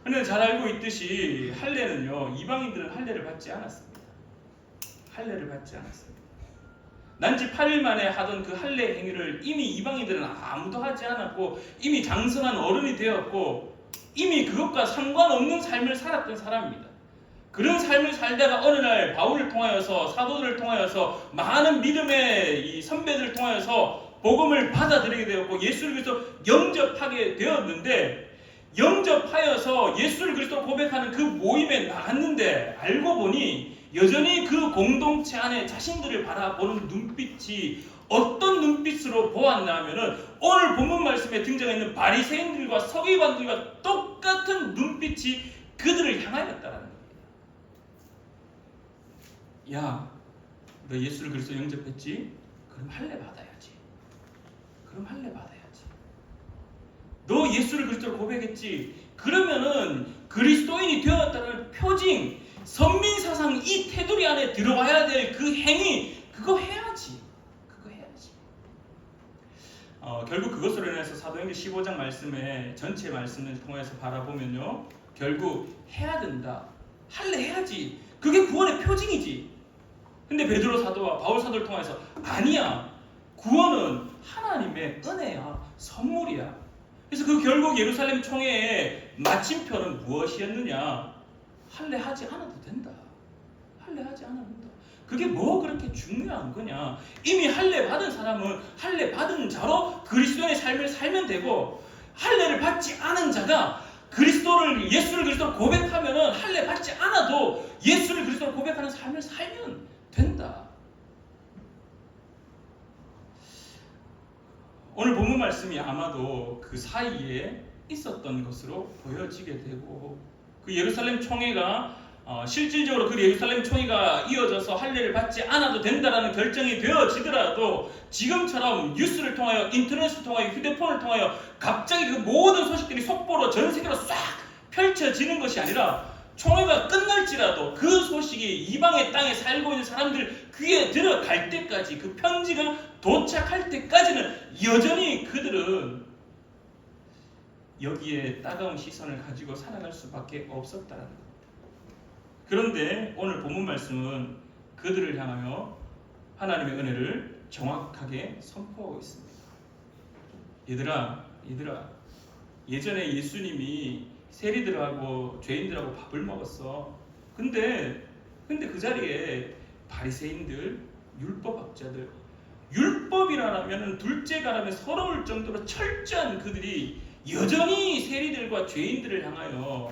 그런데 잘 알고 있듯이 할례는요, 이방인들은 할례를 받지 않았습니다. 할례를 받지 않았습니다. 난지 8일 만에 하던 그 할례 행위를 이미 이방인들은 아무도 하지 않았고 이미 장성한 어른이 되었고 이미 그것과 상관없는 삶을 살았던 사람입니다. 그런 삶을 살다가 어느 날 바울을 통하여서, 사도들을 통하여서, 많은 믿음의 이 선배들을 통하여서 복음을 받아들이게 되었고 예수를 그리스도 영접하게 되었는데, 영접하여서 예수를 그리스도 고백하는 그 모임에 나갔는데 알고 보니 여전히 그 공동체 안에 자신들을 바라보는 눈빛이 어떤 눈빛으로 보았나 하면은 오늘 본문 말씀에 등장하는 바리새인들과 서기관들과 똑같은 눈빛이 그들을 향하였다라는 겁니다. 야, 너 예수를 그리스도 영접했지? 그럼 할례 받아야지. 그럼 할례 받아야지. 너 예수를 그리스도로 고백했지? 그러면은 그리스도인이 되었다는 표징, 선민사상 이 테두리 안에 들어와야 될 그 행위, 그거 해야지. 그거 해야지. 결국 그것으로 인해서 사도행전 15장 말씀에 전체 말씀을 통해서 바라보면요, 결국 해야 된다. 할례 해야지. 그게 구원의 표징이지. 근데 베드로 사도와 바울 사도를 통해서 아니야. 구원은 하나님의 은혜야. 선물이야. 그래서 그 결국 예루살렘 총회의 마침표는 무엇이었느냐? 할례 하지 않아도 된다. 할례 하지 않아도 된다. 그게 뭐 그렇게 중요한 거냐? 이미 할례 받은 사람은 할례 받은 자로 그리스도의 삶을 살면 되고, 할례를 받지 않은 자가 그리스도를, 예수를 그리스도로 고백하면은 할례 받지 않아도 예수를 그리스도로 고백하는 삶을 살면 된다. 오늘 본문 말씀이 아마도 그 사이에 있었던 것으로 보여지게 되고, 그 예루살렘 총회가 실질적으로 그 예루살렘 총회가 이어져서 할례를 받지 않아도 된다라는 결정이 되어지더라도 지금처럼 뉴스를 통하여, 인터넷을 통하여, 휴대폰을 통하여 갑자기 그 모든 소식들이 속보로 전 세계로 싹 펼쳐지는 것이 아니라 총회가 끝날지라도 그 소식이 이방의 땅에 살고 있는 사람들 귀에 들어갈 때까지, 그 편지가 도착할 때까지는 여전히 그들은 여기에 따가운 시선을 가지고 살아갈 수밖에 없었다는 겁니다. 그런데 오늘 본문 말씀은 그들을 향하여 하나님의 은혜를 정확하게 선포하고 있습니다. 얘들아, 예전에 예수님이 세리들하고 죄인들하고 밥을 먹었어. 근데 그 자리에 바리새인들, 율법학자들, 율법이라면 둘째가라면 서러울 정도로 철저한 그들이 여전히 세리들과 죄인들을 향하여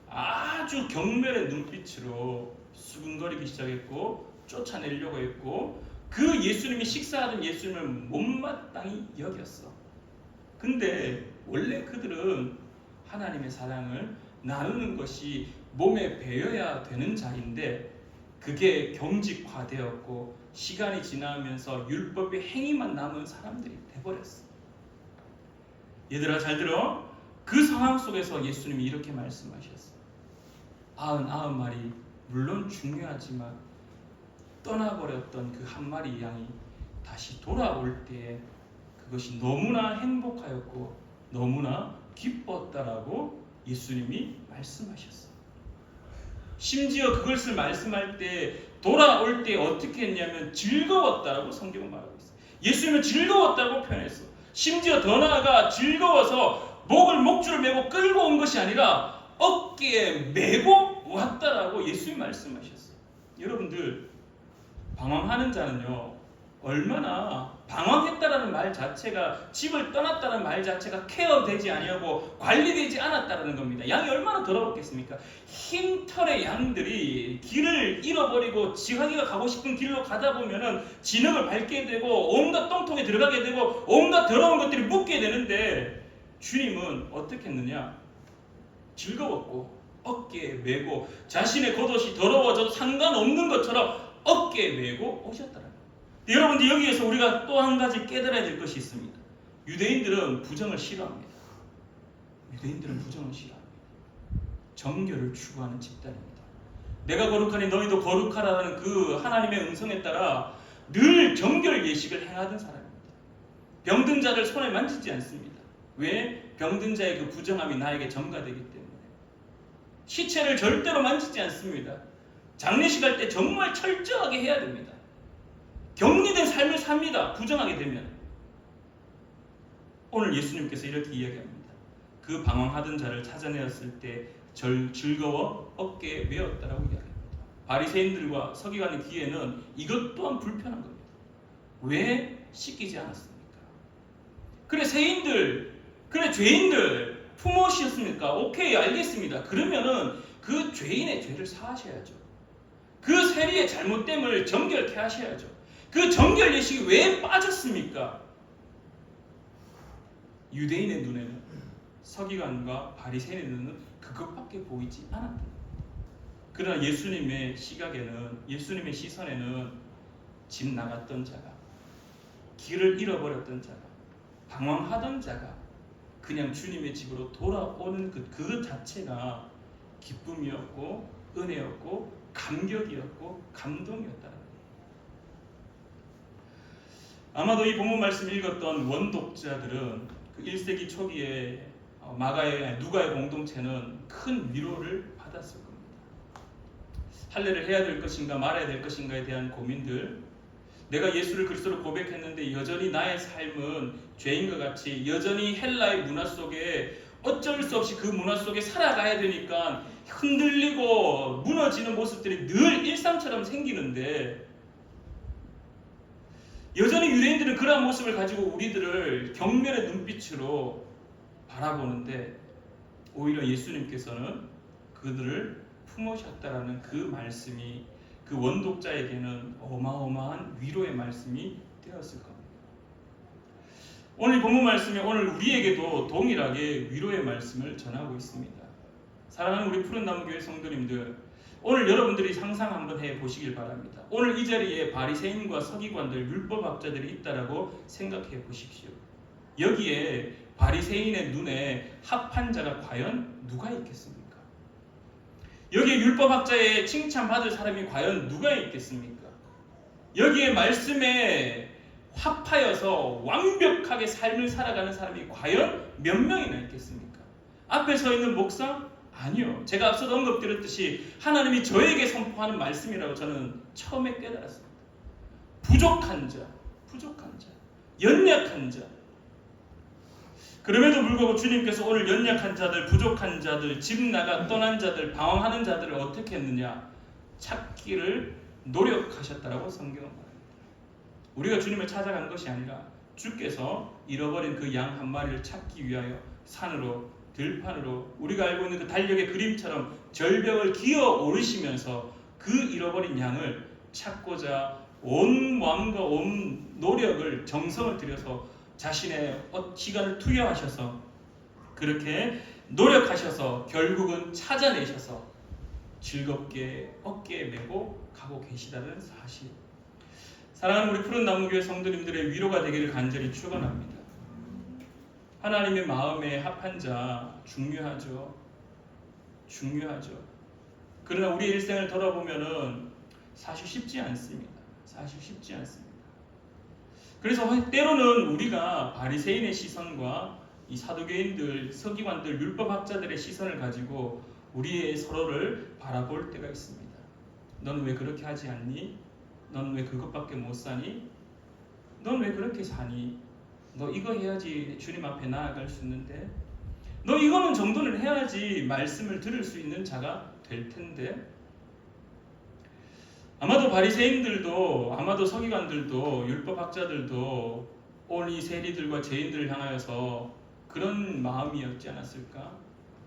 아주 경멸의 눈빛으로 수근거리기 시작했고 쫓아내려고 했고, 그 예수님이 식사하던 예수님을 못마땅히 여겼어. 근데 원래 그들은 하나님의 사랑을 나누는 것이 몸에 배어야 되는 자리인데 그게 경직화되었고 시간이 지나면서 율법의 행위만 남은 사람들이 돼버렸어. 얘들아 잘 들어. 그 상황 속에서 예수님이 이렇게 말씀하셨어. 99마리 물론 중요하지만 떠나버렸던 그 한 마리 양이 다시 돌아올 때에 그것이 너무나 행복하였고 너무나 기뻤다라고 예수님이 말씀하셨어. 심지어 그것을 말씀할 때 돌아올 때 어떻게 했냐면 즐거웠다라고 성경은 말하고 있어. 예수님은 즐거웠다고 표현했어. 심지어 더 나아가 즐거워서 목줄을 메고 끌고 온 것이 아니라 어깨에 메고 왔다라고 예수님이 말씀하셨어. 여러분들, 방황하는 자는요, 얼마나 방황했다라는 말 자체가, 집을 떠났다는 말 자체가 케어되지 아니하고 관리되지 않았다라는 겁니다. 양이 얼마나 더러웠겠습니까? 흰털의 양들이 길을 잃어버리고 지하기가 가고 싶은 길로 가다 보면은 진흙을 밟게 되고 온갖 똥통에 들어가게 되고 온갖 더러운 것들이 묻게 되는데, 주님은 어떻게 했느냐? 즐거웠고 어깨에 메고 자신의 겉옷이 더러워져도 상관없는 것처럼 어깨에 메고 오셨다는 거예요. 여러분들, 여기에서 우리가 또 한 가지 깨달아야 될 것이 있습니다. 유대인들은 부정을 싫어합니다. 정결을 추구하는 집단입니다. 내가 거룩하니 너희도 거룩하라는 그 하나님의 음성에 따라 늘 정결 예식을 행하던 사람입니다. 병든 자를 손에 만지지 않습니다. 왜? 병든 자의 그 부정함이 나에게 전가되기 때문에. 시체를 절대로 만지지 않습니다. 장례식 할 때 정말 철저하게 해야 됩니다. 격리된 삶을 삽니다. 부정하게 되면. 오늘 예수님께서 이렇게 이야기합니다. 그 방황하던 자를 찾아내었을 때 즐거워 어깨에 메었다라고 이야기합니다. 바리새인들과 서기관의 귀에는 이것 또한 불편한 겁니다. 왜 씻기지 않았습니까? 그래 세인들, 그래 죄인들 품으셨습니까? 오케이, 알겠습니다. 그러면은 그 죄인의 죄를 사하셔야죠. 그 세리의 잘못됨을 정결케 하셔야죠. 그 정결 예식이 왜 빠졌습니까? 유대인의 눈에는, 서기관과 바리새인의 눈에는 그것밖에 보이지 않았다. 그러나 예수님의 시각에는, 예수님의 시선에는 집 나갔던 자가, 길을 잃어버렸던 자가, 방황하던 자가 그냥 주님의 집으로 돌아오는 그 자체가 기쁨이었고 은혜였고 감격이었고 감동이었다는 거예요. 아마도 이 본문 말씀을 읽었던 원독자들은 그 1세기 초기에 누가의 공동체는 큰 위로를 받았을 겁니다. 할례를 해야 될 것인가 말아야 될 것인가에 대한 고민들, 내가 예수를 그리스도로 고백했는데 여전히 나의 삶은 죄인과 같이 여전히 헬라의 문화 속에 어쩔 수 없이 그 문화 속에 살아가야 되니까 흔들리고 무너지는 모습들이 늘 일상처럼 생기는데, 여전히 유대인들은 그러한 모습을 가지고 우리들을 경멸의 눈빛으로 바라보는데, 오히려 예수님께서는 그들을 품으셨다라는 그 말씀이 그 원독자에게는 어마어마한 위로의 말씀이 되었을 겁니다. 오늘 본문 말씀이 오늘 우리에게도 동일하게 위로의 말씀을 전하고 있습니다. 사랑하는 우리 푸른나무교회 성도님들, 오늘 여러분들이 상상 한번 해보시길 바랍니다. 오늘 이 자리에 바리새인과 서기관들, 율법학자들이 있다라고 생각해 보십시오. 여기에 바리새인의 눈에 합한 자가 과연 누가 있겠습니까? 여기에 율법학자의 칭찬받을 사람이 과연 누가 있겠습니까? 여기에 말씀에 합하여서 완벽하게 삶을 살아가는 사람이 과연 몇 명이나 있겠습니까? 앞에 서 있는 목사? 아니요. 제가 앞서도 언급드렸듯이 하나님이 저에게 선포하는 말씀이라고 저는 처음에 깨달았습니다. 부족한 자, 연약한 자. 그럼에도 불구하고 주님께서 오늘 연약한 자들, 부족한 자들, 집 나가 떠난 자들, 방황하는 자들을 어떻게 했느냐? 찾기를 노력하셨다라고 성경은 말합니다. 우리가 주님을 찾아간 것이 아니라 주께서 잃어버린 그 양 한 마리를 찾기 위하여 산으로, 들판으로, 우리가 알고 있는 그 달력의 그림처럼 절벽을 기어 오르시면서 그 잃어버린 양을 찾고자 온 마음과 온 노력을, 정성을 들여서 자신의 시간을 투여하셔서 그렇게 노력하셔서 결국은 찾아내셔서 즐겁게 어깨에 메고 가고 계시다는 사실. 사랑하는 우리 푸른 나무교회 성도님들의 위로가 되기를 간절히 축원합니다. 하나님의 마음에 합한 자 중요하죠. 그러나 우리의 일생을 돌아보면은 사실 쉽지 않습니다. 그래서 때로는 우리가 바리새인의 시선과 이 사두개인들, 서기관들, 율법학자들의 시선을 가지고 우리의 서로를 바라볼 때가 있습니다. 넌 왜 그렇게 하지 않니? 넌 왜 그것밖에 못 사니? 넌 왜 그렇게 사니? 너 이거 해야지 주님 앞에 나아갈 수 있는데, 너 이거는 정도는 해야지 말씀을 들을 수 있는 자가 될 텐데. 아마도 바리새인들도, 아마도 서기관들도, 율법학자들도 오늘 이 세리들과 죄인들을 향하여서 그런 마음이었지 않았을까?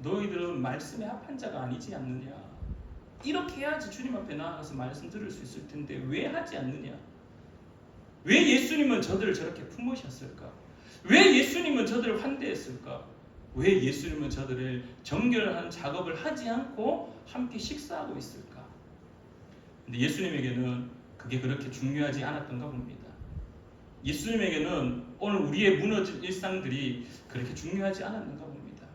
너희들은 말씀에 합한 자가 아니지 않느냐? 이렇게 해야지 주님 앞에 나아가서 말씀 들을 수 있을 텐데 왜 하지 않느냐? 왜 예수님은 저들을 저렇게 품으셨을까? 왜 예수님은 저들을 환대했을까? 왜 예수님은 저들을 정결하는 작업을 하지 않고 함께 식사하고 있을까? 근데 예수님에게는 그게 그렇게 중요하지 않았던가 봅니다. 예수님에게는 오늘 우리의 무너진 일상들이 그렇게 중요하지 않았는가 봅니다.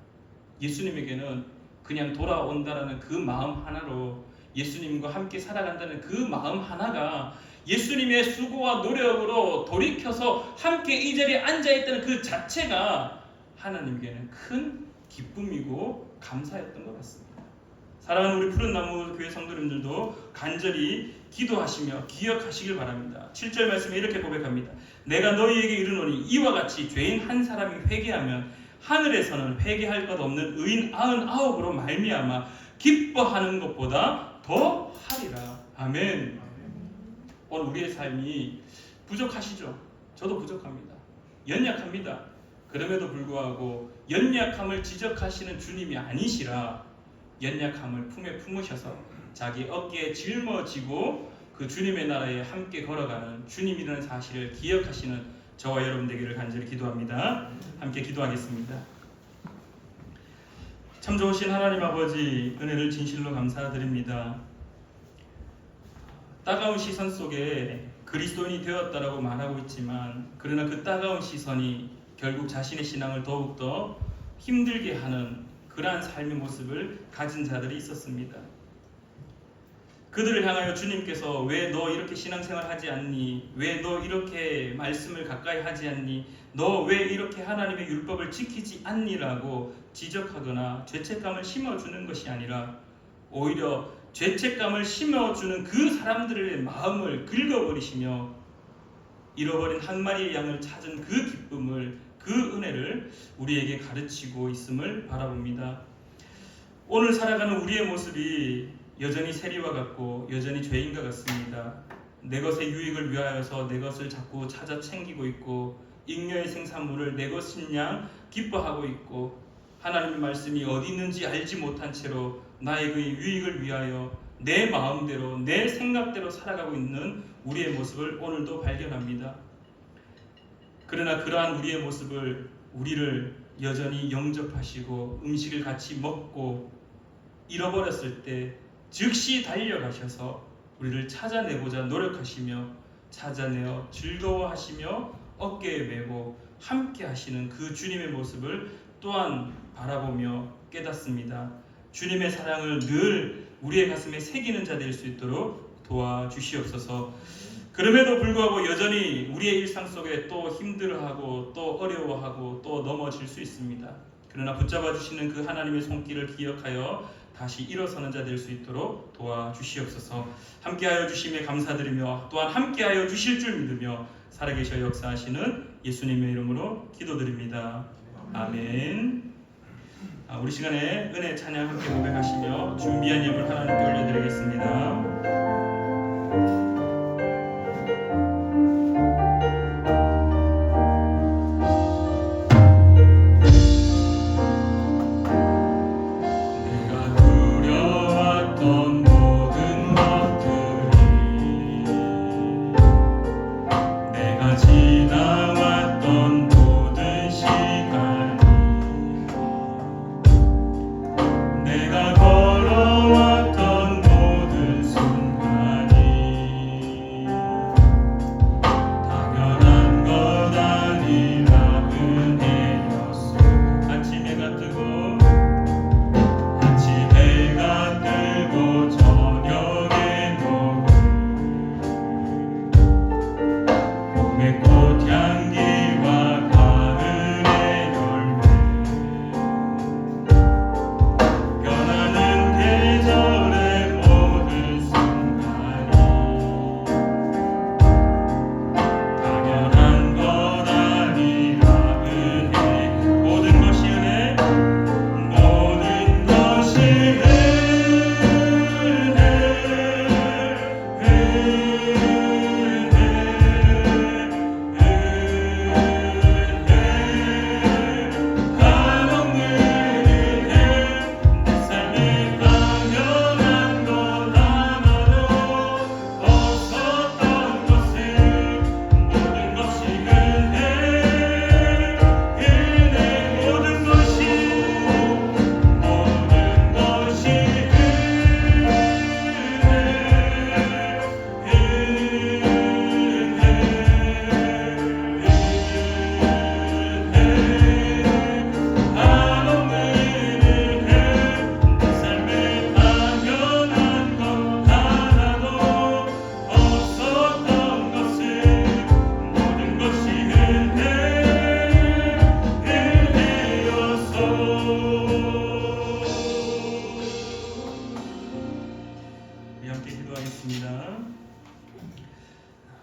예수님에게는 그냥 돌아온다라는 그 마음 하나로, 예수님과 함께 살아간다는 그 마음 하나가, 예수님의 수고와 노력으로 돌이켜서 함께 이 자리에 앉아있다는 그 자체가 하나님께는 큰 기쁨이고 감사였던 것 같습니다. 사랑하는 우리 푸른 나무 교회 성도님들도 간절히 기도하시며 기억하시길 바랍니다. 7절 말씀에 이렇게 고백합니다. 내가 너희에게 이르노니 이와 같이 죄인 한 사람이 회개하면 하늘에서는 회개할 것 없는 의인 99으로 말미암아 기뻐하는 것보다 더 하리라. 아멘. 오늘 우리의 삶이 부족하시죠? 저도 부족합니다. 연약합니다. 그럼에도 불구하고 연약함을 지적하시는 주님이 아니시라 연약함을 품에 품으셔서 자기 어깨에 짊어지고 그 주님의 나라에 함께 걸어가는 주님이라는 사실을 기억하시는 저와 여러분 되기를 간절히 기도합니다. 함께 기도하겠습니다. 참 좋으신 하나님 아버지, 은혜를 진실로 감사드립니다. 따가운 시선 속에 그리스도인이 되었다라고 말하고 있지만, 그러나 그 따가운 시선이 결국 자신의 신앙을 더욱더 힘들게 하는 그러한 삶의 모습을 가진 자들이 있었습니다. 그들을 향하여 주님께서 왜 너 이렇게 신앙생활 하지 않니? 왜 너 이렇게 말씀을 가까이 하지 않니? 너 왜 이렇게 하나님의 율법을 지키지 않니라고 지적하거나 죄책감을 심어주는 것이 아니라 오히려 죄책감을 심어주는 그 사람들의 마음을 긁어버리시며 잃어버린 한 마리의 양을 찾은 그 기쁨을, 그 은혜를 우리에게 가르치고 있음을 바라봅니다. 오늘 살아가는 우리의 모습이 여전히 세리와 같고 여전히 죄인과 같습니다. 내 것의 유익을 위하여서 내 것을 자꾸 찾아 챙기고 있고, 잉여의 생산물을 내 것인 양 기뻐하고 있고, 하나님의 말씀이 어디 있는지 알지 못한 채로 나의 그 유익을 위하여 내 마음대로 내 생각대로 살아가고 있는 우리의 모습을 오늘도 발견합니다. 그러나 그러한 우리의 모습을, 우리를 여전히 영접하시고 음식을 같이 먹고 잃어버렸을 때 즉시 달려가셔서 우리를 찾아내고자 노력하시며 찾아내어 즐거워하시며 어깨에 메고 함께 하시는 그 주님의 모습을 또한 바라보며 깨닫습니다. 주님의 사랑을 늘 우리의 가슴에 새기는 자 될 수 있도록 도와주시옵소서. 그럼에도 불구하고 여전히 우리의 일상 속에 또 힘들어하고 또 어려워하고 또 넘어질 수 있습니다. 그러나 붙잡아 주시는 그 하나님의 손길을 기억하여 다시 일어서는 자 될 수 있도록 도와주시옵소서. 함께하여 주심에 감사드리며 또한 함께하여 주실 줄 믿으며 살아계셔 역사하시는 예수님의 이름으로 기도드립니다. 아멘. 우리 시간에 은혜 찬양 함께 고백하시며 준비한 예물 하나님께 올려드리겠습니다.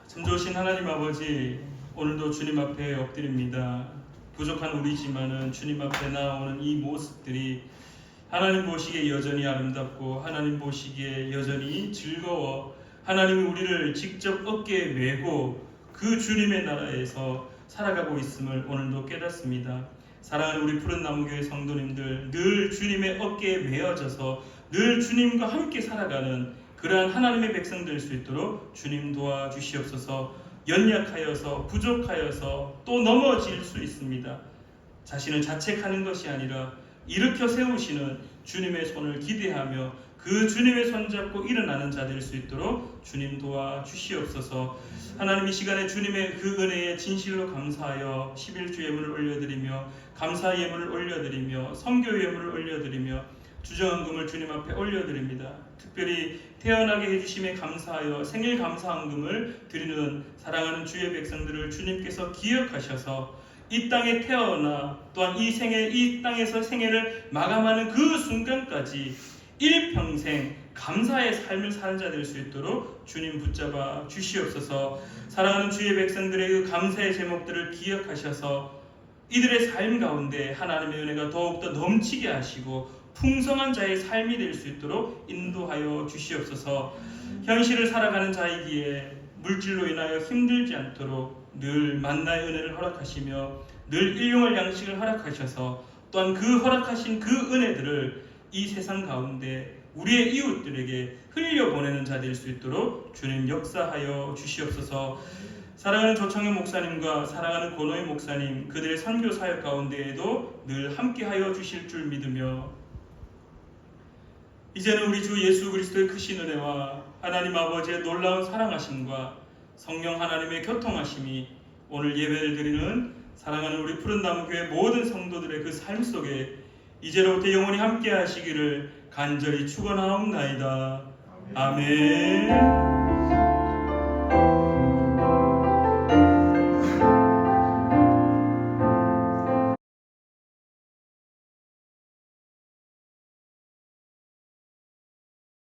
참 좋으신 하나님 아버지, 오늘도 주님 앞에 엎드립니다. 부족한 우리지만은 주님 앞에 나오는 이 모습들이 하나님 보시기에 여전히 아름답고 하나님 보시기에 여전히 즐거워 하나님이 우리를 직접 어깨에 메고 그 주님의 나라에서 살아가고 있음을 오늘도 깨닫습니다. 사랑하는 우리 푸른 나무교회 성도님들, 늘 주님의 어깨에 메어져서 늘 주님과 함께 살아가는 그러한 하나님의 백성 될 수 있도록 주님 도와주시옵소서. 연약하여서 부족하여서 또 넘어질 수 있습니다. 자신을 자책하는 것이 아니라 일으켜 세우시는 주님의 손을 기대하며 그 주님의 손잡고 일어나는 자 될 수 있도록 주님 도와주시옵소서. 하나님 이 시간에 주님의 그 은혜에 진실로 감사하여 11주 예물을 올려드리며 감사 예물을 올려드리며 선교 예물을 올려드리며 주정헌금을 주님 앞에 올려드립니다. 특별히 태어나게 해주심에 감사하여 생일 감사헌금을 드리는 사랑하는 주의 백성들을 주님께서 기억하셔서 이 땅에 태어나 또한 이 땅에서 생애를 마감하는 그 순간까지 일평생 감사의 삶을 사는 자 될 수 있도록 주님 붙잡아 주시옵소서. 사랑하는 주의 백성들의 그 감사의 제목들을 기억하셔서 이들의 삶 가운데 하나님의 은혜가 더욱더 넘치게 하시고 풍성한 자의 삶이 될 수 있도록 인도하여 주시옵소서. 현실을 살아가는 자이기에 물질로 인하여 힘들지 않도록 늘 만나의 은혜를 허락하시며 늘 일용할 양식을 허락하셔서 또한 그 허락하신 그 은혜들을 이 세상 가운데 우리의 이웃들에게 흘려보내는 자 될 수 있도록 주님 역사하여 주시옵소서. 사랑하는 조창현 목사님과 사랑하는 권호희 목사님, 그들의 선교 사역 가운데에도 늘 함께하여 주실 줄 믿으며 이제는 우리 주 예수 그리스도의 크신 은혜와 하나님 아버지의 놀라운 사랑하심과 성령 하나님의 교통하심이 오늘 예배를 드리는 사랑하는 우리 푸른 나무 교회 모든 성도들의 그 삶 속에 이제로부터 영원히 함께 하시기를 간절히 축원하옵나이다. 아멘.